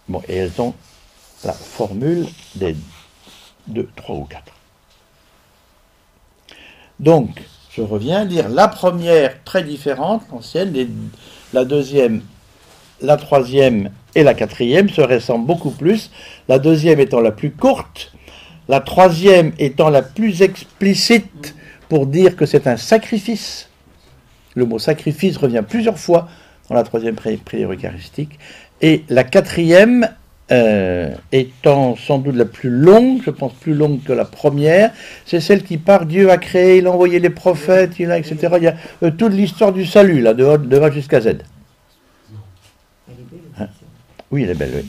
Bon, et elles ont la formule des 2, 3 ou 4. Donc, je reviens à dire, la première, très différente, l'ancienne, la deuxième, la troisième et la quatrième se ressemblent beaucoup plus, la deuxième étant la plus courte, la troisième étant la plus explicite pour dire que c'est un sacrifice. Le mot sacrifice revient plusieurs fois dans la troisième prière eucharistique, et la quatrième étant sans doute la plus longue, je pense plus longue que la première, c'est celle qui part, Dieu a créé, il a envoyé les prophètes, il a, etc. Il y a toute l'histoire du salut, là, de A jusqu'à Z. Elle est belle, Hein? Oui, elle est belle, oui.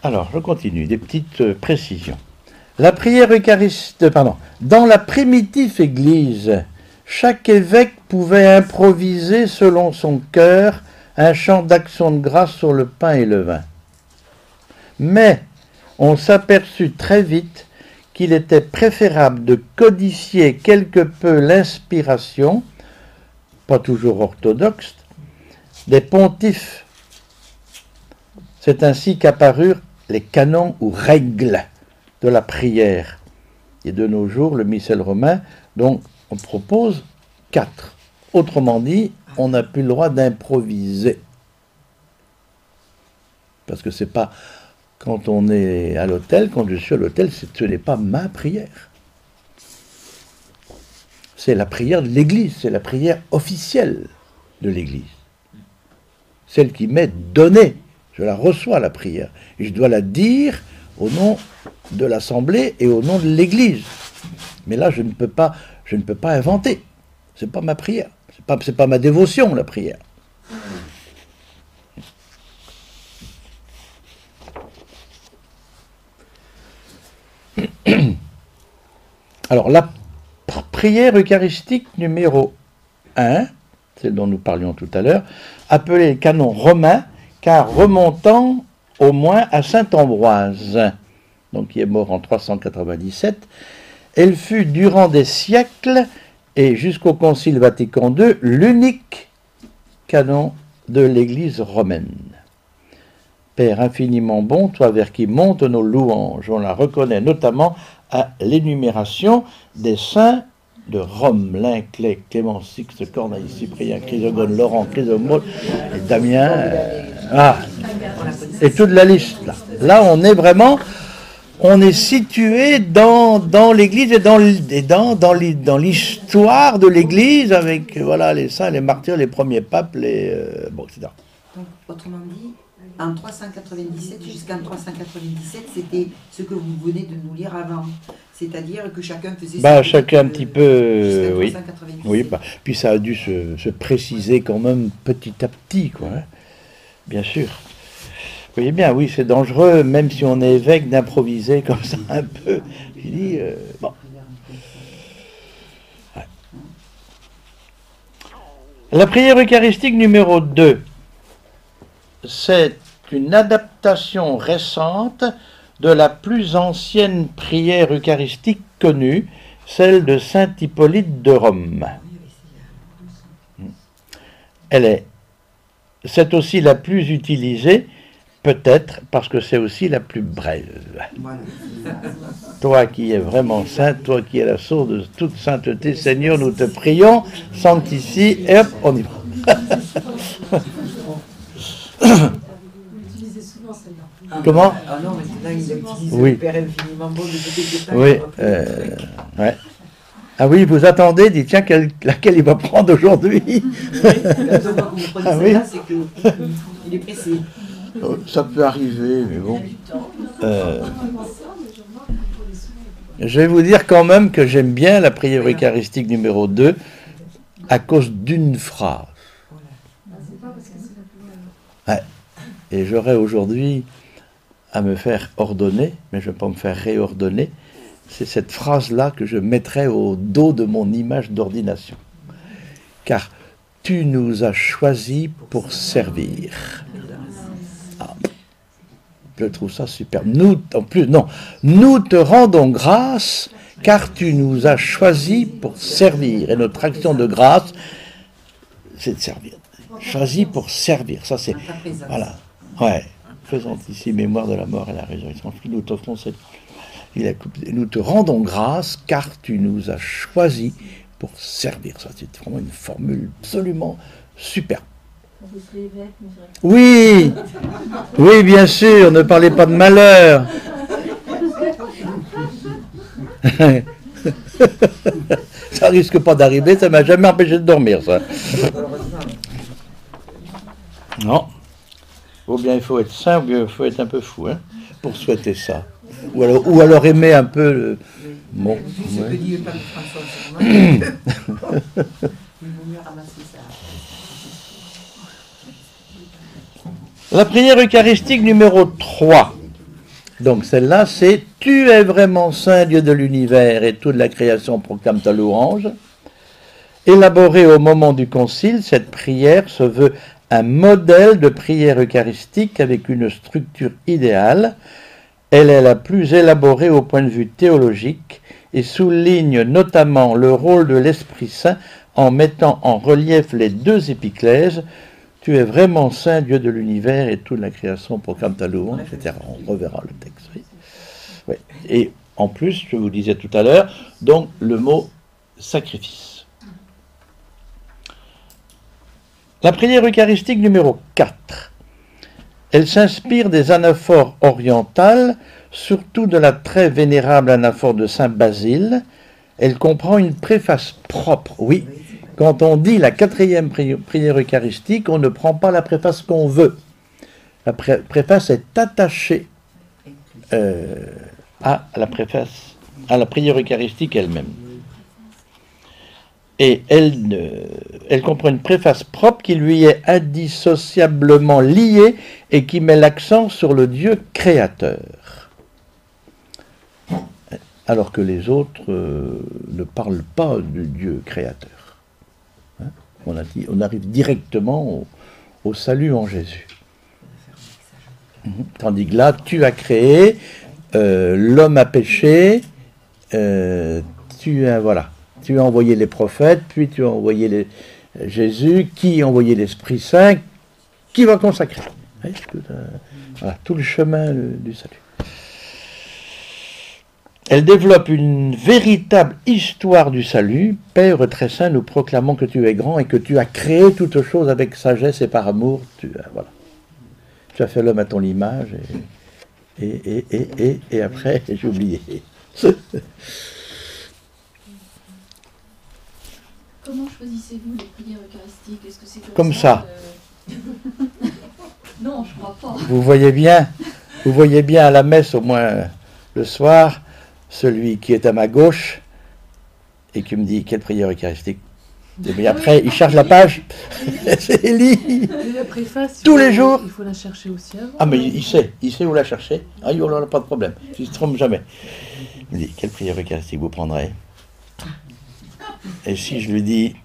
Alors, je continue, des petites précisions. La prière eucharistique, dans la primitive Église, chaque évêque pouvait improviser selon son cœur un chant d'action de grâce sur le pain et le vin. Mais on s'aperçut très vite qu'il était préférable de codifier quelque peu l'inspiration, pas toujours orthodoxe, des pontifes. C'est ainsi qu'apparurent les canons ou règles de la prière. Et de nos jours, le missel romain, dont on propose 4. Autrement dit, on n'a plus le droit d'improviser. Parce que c'est pas quand on est à l'autel, quand je suis à l'autel, ce n'est pas ma prière. C'est la prière de l'Église, c'est la prière officielle de l'Église. Celle qui m'est donnée. Je la reçois, la prière. Et je dois la dire au nom de l'Assemblée et au nom de l'Église. Mais là, je ne peux pas inventer. C'est pas ma prière. C'est pas ma dévotion, la prière. Alors, la prière eucharistique numéro 1, celle dont nous parlions tout à l'heure, appelée le canon romain, car remontant au moins à saint Ambroise, donc qui est mort en 397, elle fut durant des siècles et jusqu'au Concile Vatican II l'unique canon de l'Église romaine. Père infiniment bon, toi vers qui montent nos louanges, on la reconnaît notamment à l'énumération des saints de Rome, Linclay, Clément, Sixte, Corneille, Cyprien, Chrysogone, Laurent, Chrysomone et Damien. Et toute la liste là. Là, on est situé dans l'Église et dans l'histoire de l'Église avec voilà les saints, les martyrs, les premiers papes, etc. Donc, autrement dit, en 397 jusqu'en 397, c'était ce que vous venez de nous lire avant. C'est-à-dire que chacun faisait... chacun un petit peu... oui. 397. Oui, puis ça a dû se préciser quand même petit à petit, quoi. Hein, bien sûr. Vous voyez bien, oui, c'est dangereux, même si on est évêque, d'improviser comme ça un peu. Je dis, bon. La prière eucharistique numéro 2, c'est une adaptation récente de la plus ancienne prière eucharistique connue, celle de saint Hippolyte de Rome. C'est aussi la plus utilisée, peut-être parce que c'est aussi la plus brève. Voilà. Toi qui es vraiment saint, toi qui es la source de toute sainteté, Seigneur, nous te prions, sanctifie, et hop, on y va. Comment? Ah non, maintenant il utilise Oui. le Père infiniment bon de côté de Oui, ouais. Ah oui, vous attendez, dites tiens, laquelle il va prendre aujourd'hui? Ah oui. C'est qu'il est pressé. Ça peut arriver, mais bon. Je vais vous dire quand même que j'aime bien la prière eucharistique numéro 2 à cause d'une phrase. Ouais. Et j'aurais aujourd'hui à me faire ordonner, mais je ne vais pas me faire réordonner. C'est cette phrase-là que je mettrai au dos de mon image d'ordination. Car tu nous as choisis pour servir. Ah, je trouve ça super. Nous, en plus, non. Nous te rendons grâce car tu nous as choisis pour servir. Et notre action de grâce, c'est de servir. Choisi pour servir. Ça, c'est. Voilà. Ouais. Faisons ici mémoire de la mort et la résurrection. Nous t'offrons cette. Nous te rendons grâce car tu nous as choisis pour servir. Ça, c'est vraiment une formule absolument superbe. Oui, oui, bien sûr, ne parlez pas de malheur. Ça risque pas d'arriver, ça m'a jamais empêché de dormir, ça. Non. Ou bien il faut être saint, ou bien il faut être un peu fou, hein, pour souhaiter ça. Ou alors aimer un peu le... Bon, Ce ouais. que dit le pape François, il vaut mieux ramasser ça. La prière eucharistique numéro 3. Donc celle-là, c'est « Tu es vraiment saint, Dieu de l'univers, et toute la création proclame ta louange ». Élaborée au moment du concile, cette prière se veut un modèle de prière eucharistique avec une structure idéale. Elle est la plus élaborée au point de vue théologique et souligne notamment le rôle de l'Esprit Saint en mettant en relief les deux épiclèses. Tu es vraiment saint, Dieu de l'univers, et toute la création proclame ta louange, etc. On reverra le texte. Oui. Oui. Et en plus, je vous disais tout à l'heure, donc le mot sacrifice. La prière eucharistique numéro 4. Elle s'inspire des anaphores orientales, surtout de la très vénérable anaphore de saint Basile. Elle comprend une préface propre. Oui, quand on dit la 4e prière eucharistique, on ne prend pas la préface qu'on veut. La préface est attachée à la préface, à la prière eucharistique elle-même. Et elle comprend une préface propre qui lui est indissociablement liée et qui met l'accent sur le Dieu créateur. Alors que les autres ne parlent pas du Dieu créateur. Hein? On arrive directement au salut en Jésus. Tandis que là, tu as créé, l'homme a péché, voilà. Tu as envoyé les prophètes, puis tu as envoyé Jésus, qui a envoyé l'Esprit Saint, qui va consacrer. Voilà, tout le chemin du salut. Elle développe une véritable histoire du salut. Père très saint, nous proclamons que tu es grand et que tu as créé toutes choses avec sagesse et par amour. Voilà. Tu as fait l'homme à ton image et après, j'ai oublié. Comment choisissez-vous les prières eucharistiques? Est-ce que c'est Comme ça. Non, je crois pas. Vous voyez bien à la messe, au moins le soir, celui qui est à ma gauche et qui me dit quelle prière eucharistique. Mais après, il charge la page. C'est Élie. La préface, Tous les jours. Il faut la chercher aussi avant. Ah, mais il sait où la chercher. Ah, il n'a pas de problème. Il ne se trompe jamais. Il me dit, quelle prière eucharistique vous prendrez? Et si je lui dis,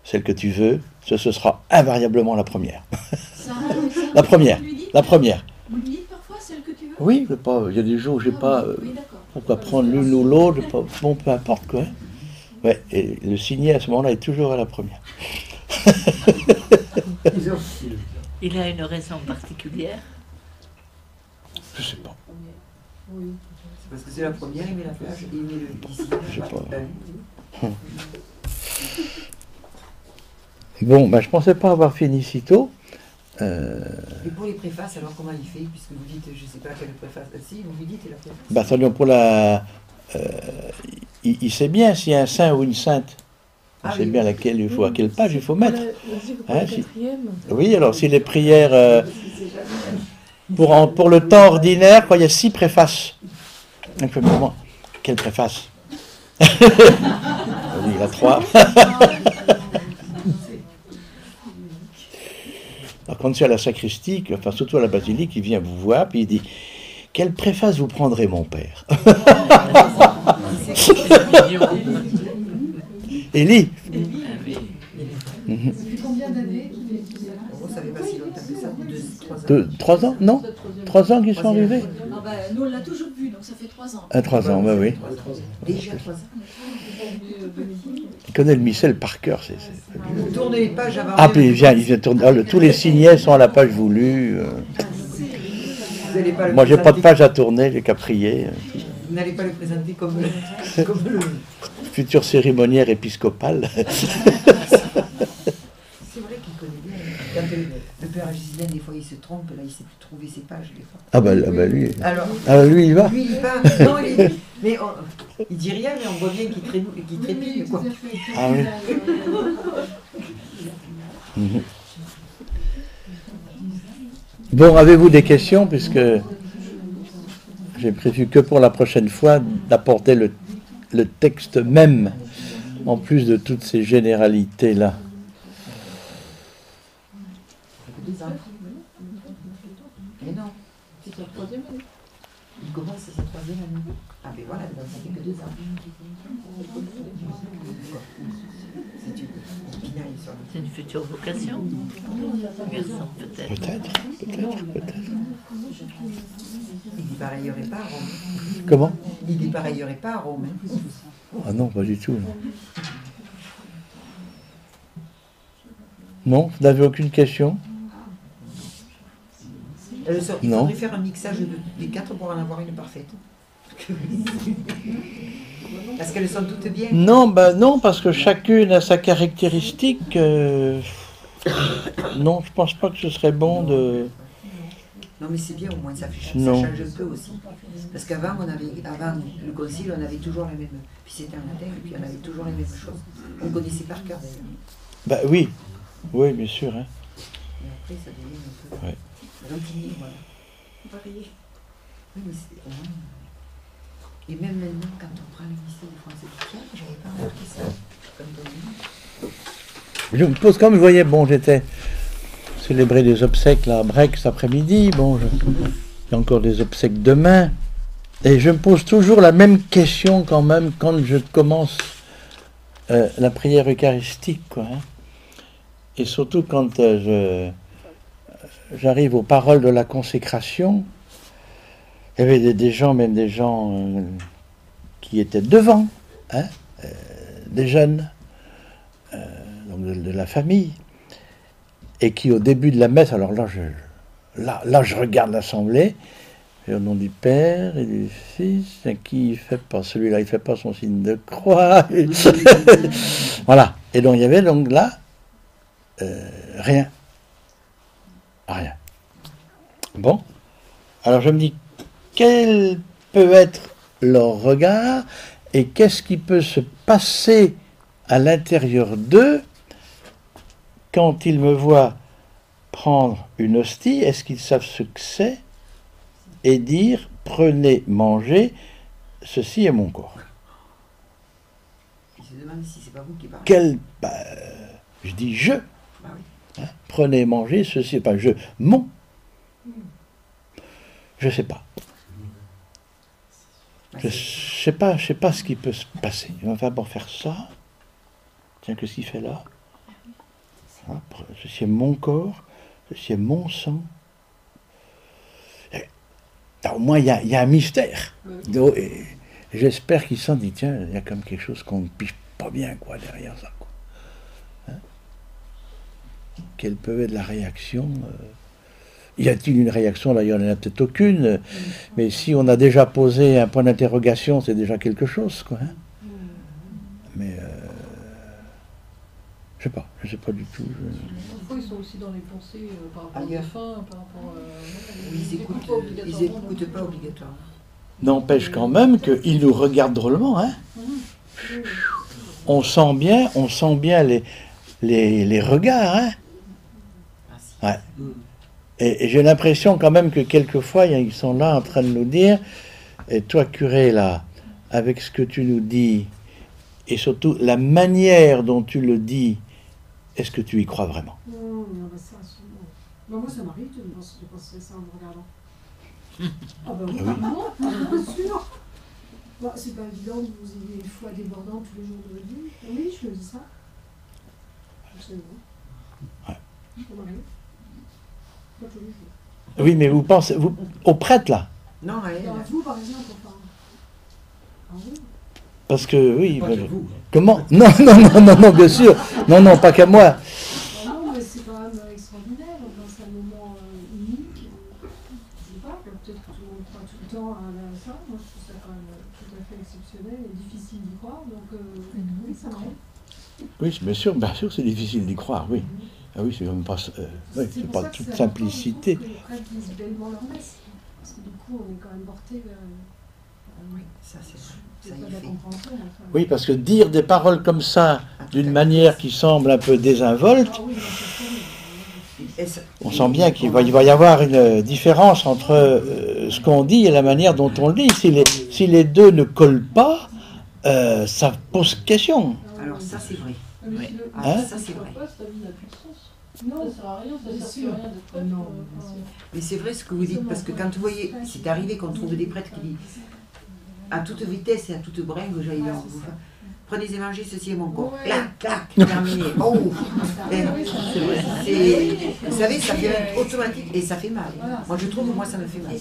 celle que tu veux, ce sera invariablement la première. La première, la première. Vous lui dites parfois celle que tu veux? Oui, il y a des jours où j'ai pas... Oui, d'accord. pourquoi prendre l'une ou l'autre, bon, peu importe quoi. Ouais, et le signet à ce moment-là est toujours à la première. Il a une raison particulière? Je sais pas. C'est parce que c'est la première, il met la plage et il met le ici. Je sais pas. Bon, ben, je pensais pas avoir fini si tôt. Et pour les préfaces, alors comment il fait? Puisque vous dites, je ne sais pas quelle préface. Si, vous lui dites, et la préface. Bah, attention, pour la... il sait bien s'il y a un saint ou une sainte. Il sait bien laquelle il faut, à quelle page il faut mettre. Hein, oui, alors si les prières... pour le temps ordinaire, quoi, il y a 6 préfaces. Donc, moment, quelle préface? Il y a 3. Alors, quand c'est à la sacristie, enfin surtout à la basilique, il vient vous voir, puis il dit, quelle préface vous prendrez, mon père? Élie. Depuis combien d'années qu'il est tout ça? Vous ne savez pas si longtemps que ça? 3 ans? Non, 3 ans qu'ils sont arrivés. Ah bah, nous, on l'a toujours vu, donc ça fait 3 ans. 3 ans, bah oui. Déjà 3 ans. Il connaît le missel par cœur. Vous tournez les pages avant. Ah, puis il vient tourner. Tous les signets sont à la page voulue. Vous n'allez pas le Moi, j'ai pas de présenter- page à tourner, j'ai qu'à prier. Vous n'allez pas le présenter comme le... Futur cérémoniaire épiscopal. C'est vrai qu'il connaît bien. Quand le père Gislaine, des fois, il se trompe, là, il ne sait plus trouver ses pages, des fois. Ah bah lui. Alors, Lui, il va. lui, il parle. Non, mais il dit rien, mais on voit bien qu'il trépille, quoi. Ah oui. Mhm. Bon, avez-vous des questions, puisque j'ai prévu que pour la prochaine fois d'apporter le texte même, en plus de toutes ces généralités-là. Mais non, C'est sa troisième année. il commence sa 3e année. Ah, mais voilà, ça fait que 2 ans. C'est une future vocation? Garçon, peut-être. Peut-être. Il dépareillerait pas à Rome. Comment? Il dépareillerait pas à Rome. Ah non, pas du tout. Non, non, vous n'avez aucune question? Il Non. faudrait faire un mixage des 4 pour en avoir une parfaite. Parce qu'elles sont toutes bien. Non, non, parce que chacune a sa caractéristique. Non, je pense pas que ce serait bon de... Non, mais c'est bien, au moins ça change un peu aussi. Parce qu'avant, avant le concile, on avait toujours les mêmes. Puis c'était en latin, et puis on avait toujours les mêmes choses. On connaissait par cœur d'ailleurs. Bah oui, oui, bien sûr. Hein. Et après, ça devient un peu. Ouais. Gentilly, voilà. Varié. Oui, mais c'est au moins. Et même maintenant, quand on prend le mystère du français du Pierre, j'avais pas remarqué ça. Comme on dit. Je me pose comme, vous voyez, bon, j'étais célébré des obsèques là, à Brec cet après-midi. Bon, il y a encore des obsèques demain. Et je me pose toujours la même question quand même quand je commence la prière eucharistique, quoi. Hein. Et surtout quand j'arrive aux paroles de la consécration, il y avait des gens, même des gens qui étaient devant, hein, des jeunes, donc de la famille, et qui au début de la messe, alors là je regarde l'assemblée, et au nom du Père et du Fils, à qui il fait pas, celui-là il fait pas son signe de croix, voilà. Et donc il y avait donc là rien. Bon, alors je me dis, quel peut être leur regard et qu'est-ce qui peut se passer à l'intérieur d'eux quand ils me voient prendre une hostie? Est-ce qu'ils savent ce que c'est et dire, prenez, mangez, ceci est mon corps? Il se demande si c'est pas vous qui parlez. Je dis je. Bah oui. Hein, prenez, mangez, ceci, pas je, mon. Je sais pas. Bah, Je c'est- sais pas ce qui peut se passer. Il va d'abord faire ça. Tiens, qu'est-ce qu'il fait là? Ceci est mon corps, ceci est mon sang. Au moins, il y a un mystère. Donc, j'espère qu'ils se sont dit, tiens, il y a comme quelque chose qu'on ne pige pas bien, quoi, derrière ça, quoi. Hein? Quelle peut être la réaction? Y a-t-il une réaction? Là, il n'y en a peut-être aucune. Mais si on a déjà posé un point d'interrogation, c'est déjà quelque chose, quoi. Hein? Mais je sais pas du tout. Parfois, ils sont aussi dans les pensées par rapport au défunt, par rapport Ils écoutent pas obligatoirement. N'empêche quand même qu'ils nous regardent drôlement, hein. On sent bien les regards, hein. Ouais. Et j'ai l'impression quand même que quelquefois, ils sont là en train de nous dire, et toi, curé, là, avec ce que tu nous dis, et surtout la manière dont tu le dis, est-ce que tu y crois vraiment? Non, mais ça, moi, ça m'arrive de penser ça en me regardant. Ah ben oui, bien sûr. Bon, c'est pas évident que vous ayez une foi débordante tous les jours de votre vie. Oui, je me dis ça. Absolument. Ouais. Ça m'arrive. Pas tous les jours. Oui, mais vous pensez, au prêtre, là? Non, Vous, par exemple, enfin. Ah oui. Parce que, oui... Pas que vous. Comment? Non, bien sûr. Non, pas qu'à moi. Non, mais c'est quand même extraordinaire. Enfin, c'est un moment unique. Je sais pas, peut-être que tout le monde croit tout le temps à ça. Moi, je trouve ça quand même tout à fait exceptionnel et difficile d'y croire. Donc, oui, ça m'arrive. Oui, bien sûr, c'est difficile d'y croire, oui. Ah oui, c'est même pas... c'est pas toute simplicité. Que les prêtres disent bellement leur messe. Parce que du coup, on est quand même porté vers... Oui, ça c'est vrai. Ça pas y de la fait. compréhension. Enfin. Oui, parce que dire des paroles comme ça, d'une manière qui semble un peu désinvolte, Ah oui, non, c'est sûr, on sent bien qu'il va y avoir une différence entre ce qu'on dit et la manière dont on le dit. Si les deux ne collent pas, ça pose question. Alors ça c'est vrai. Mais Ouais. le- Hein? Ça c'est vrai. ta vie n'a plus de sens. Non, Ça sert à rien, ça bien sert sûr. à rien de prêtre. Non, bien sûr. Mais c'est vrai ce que vous dites, parce que quand vous voyez, c'est arrivé qu'on trouve des prêtres qui disent à toute vitesse et à toute bringue, j'allais dire, prenez et mangez, ceci est mon corps. Clac, clac, terminé. Oh, C'est vrai. vous savez, ça fait automatique et ça fait mal. Moi je trouve, moi ça me fait mal.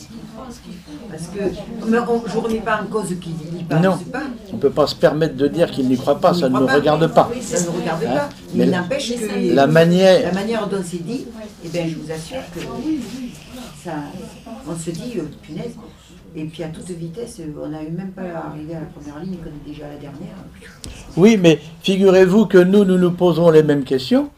Parce que je ne remets pas en cause qu'il n'y pas. Non. C'est pas. On ne peut pas se permettre de dire qu'il n'y croit pas, ça ne croit nous pas. regarde pas. Ça ne nous regarde Hein? pas. Mais Mais il n'empêche que La manière... dont c'est dit, eh bien, je vous assure que ça, on se dit, punaise. Et puis à toute vitesse, on n'a même pas arrivé à la première ligne, qu'on est déjà à la dernière. Oui, mais figurez-vous que nous posons les mêmes questions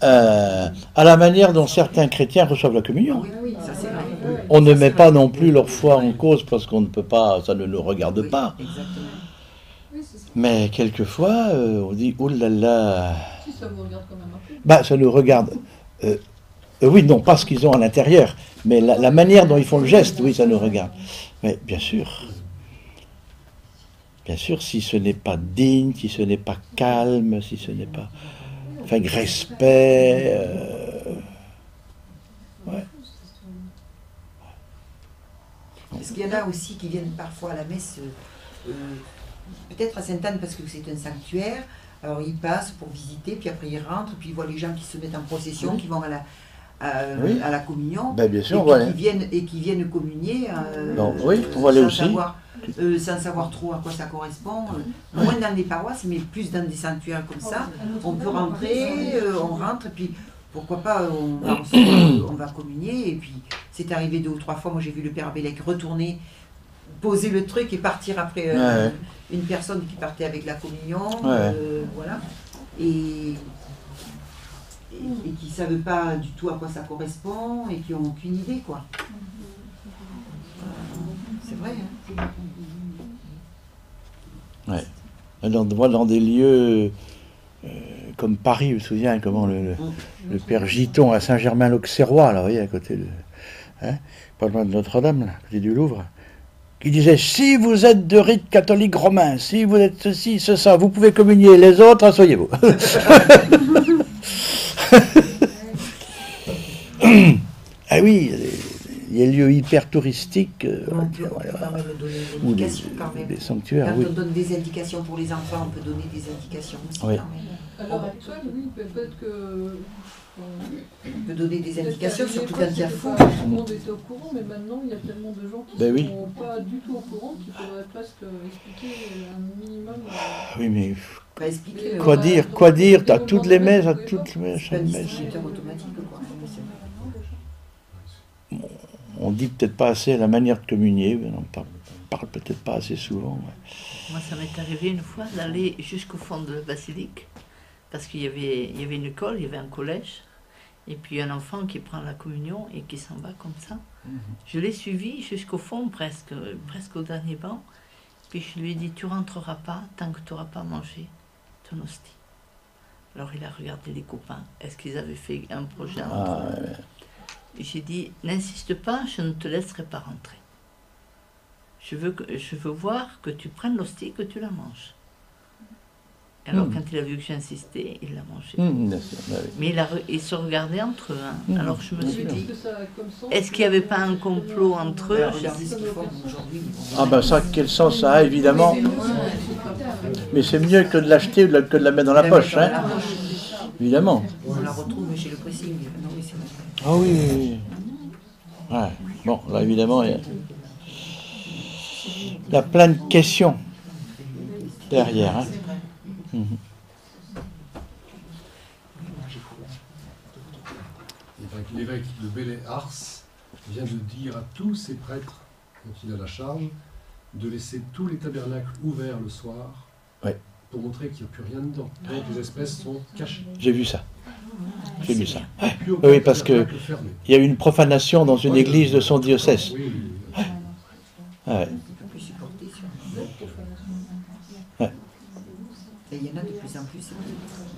à la manière dont certains chrétiens reçoivent la communion. Oui, ça c'est vrai. On ne met pas non plus leur foi en cause parce qu'on ne peut pas, ça ne nous regarde Oui, pas. Exactement. Mais quelquefois, on dit, oh là là, Si ça vous regarde quand même un peu. bah ça nous regarde. Oui, non, pas ce qu'ils ont à l'intérieur, mais la manière dont ils font le geste, oui, ça nous regarde. Mais bien sûr, si ce n'est pas digne, si ce n'est pas calme, si ce n'est pas, enfin, avec respect, ouais. Parce qu'il y en a aussi qui viennent parfois à la messe, peut-être à Sainte-Anne parce que c'est un sanctuaire. Alors ils passent pour visiter, puis après ils rentrent, puis ils voient les gens qui se mettent en procession, qui vont Oui. à la communion, Ben, bien sûr, et puis voilà. qui viennent communier. Non, oui, on va aller aussi. Sans savoir trop à quoi ça correspond. Moins dans des paroisses, mais plus dans des sanctuaires comme ça. On peut rentrer, on rentre, puis pourquoi pas, on va communier. Et puis c'est arrivé 2 ou 3 fois, moi j'ai vu le père Bellec retourner, poser le truc et partir après Ouais. une personne qui partait avec la communion. Ouais. Voilà. Et qui ne savent pas du tout à quoi ça correspond et qui n'ont aucune idée, quoi. C'est vrai, hein. Ouais. Dans des lieux comme Paris, je me souviens comment le père Giton à Saint-Germain-l'Auxerrois, là, vous voyez, à côté de, pas loin de Notre-Dame, là, à côté du Louvre, qui disait, si vous êtes de rite catholique romain, si vous êtes ceci, ça, vous pouvez communier, les autres, asseyez-vous. Ah oui, les lieux hyper touristiques, On peut quand même donner des ou indications quand même. des sanctuaires, Quand oui. on donne des indications pour les enfants, on peut donner des indications aussi Oui. quand même. À l'heure actuelle, oui, peut-être que. On peut donner des indications, peut-être qu'à surtout quand il y a l'époque, fou. c'était pas- Tout le monde était au courant, mais maintenant il y a tellement de gens qui Ben ne oui. sont pas du tout au courant qu'il faudrait presque expliquer un minimum. Oui, mais Pas expliquer, mais quoi bah, dire, donc, quoi dire? des À toutes moments les de messes, à messe, toutes les messes, c'est pas un chaque messe. distributeur automatique quoi. On dit peut-être pas assez la manière de communier, mais on parle peut-être pas assez souvent. Ouais. Moi, ça m'est arrivé une fois d'aller jusqu'au fond de la basilique, parce qu'il y avait une école, il y avait un collège, et puis un enfant qui prend la communion et qui s'en va comme ça. Je l'ai suivi jusqu'au fond, presque au dernier banc, puis je lui ai dit, tu rentreras pas tant que tu n'auras pas mangé ton hostie. Alors il a regardé les copains, est-ce qu'ils avaient fait un projet entre Ah, eux? ouais. Et j'ai dit, n'insiste pas, je ne te laisserai pas rentrer. Je veux voir que tu prennes l'hostie, que tu la manges. Alors quand il a vu que j'insistais, il l'a mangé. Bien sûr, bah oui. Mais ils se regardaient entre eux. Hein. Alors je me suis dit, Que ça a comme sens, est-ce qu'il n'y avait pas un complot entre eux? Alors, regardez ce qu'ils font aujourd'hui. Ah ben ça, quel sens ça a, évidemment. Mais c'est mieux que de l'acheter ou que de la mettre dans la poche, hein. Évidemment. On la retrouve chez le pressing. Non, oui, c'est vrai. Ah oui, oui, oui. Ouais. Bon, là, évidemment, il y a plein de questions derrière. Hein. L'évêque de Belley-Ars vient de dire à tous ses prêtres, dont il a la charge, de laisser tous les tabernacles ouverts le soir, Ouais. pour montrer qu'il n'y a plus rien dedans. Donc les espèces sont cachées. J'ai vu ça. J'ai vu ça. Plus aucun Oui, parce que tabernacle fermé. il y a eu une profanation dans une église de son diocèse. Oui, oui, oui. Ouais. On peut plus supporter sur Ouais. Et il y en a de plus en plus. c'est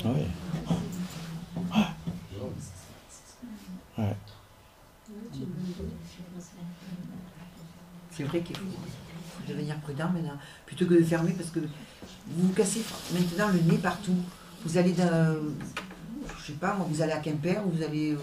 vrai. Ouais. Ouais. C'est vrai qu'il faut devenir prudent maintenant, plutôt que de fermer, parce que vous vous cassez maintenant le nez partout. Vous allez dans, je sais pas, moi, vous allez à Quimper, ou vous allez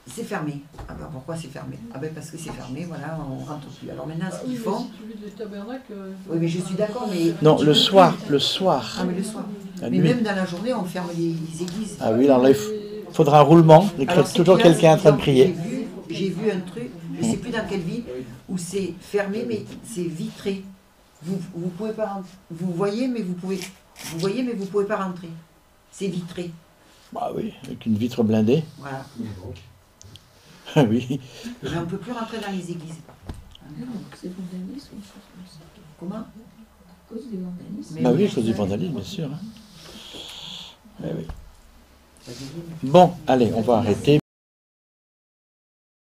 c'est fermé. Ah ben pourquoi c'est fermé? Ah ben parce que c'est fermé, voilà, on rentre plus. Alors maintenant, ce qu'ils font... Si tu vis des tabernacles. Oui, mais je suis d'accord, mais... Non, le soir. Ah, mais le soir. La Mais nuit. même dans la journée, on ferme les églises. Ah oui, alors là, il faudra un roulement, il y a Alors, ce toujours qu'il y a, quelqu'un en c'est train de que prier. J'ai vu un truc, je ne sais plus dans quelle ville, où c'est fermé, mais c'est vitré. Vous pouvez pas rentrer. Vous voyez, mais vous pouvez pas rentrer. C'est vitré. Bah oui, avec une vitre blindée. Voilà. Ah oui. Mais on ne peut plus rentrer dans les églises. C'est vandalisme ou chose comme ça. Comment? À cause du vandalisme. Mais Bah oui, à cause du vandalisme, bien sûr. Hein. Eh oui. Bon, allez, on va arrêter.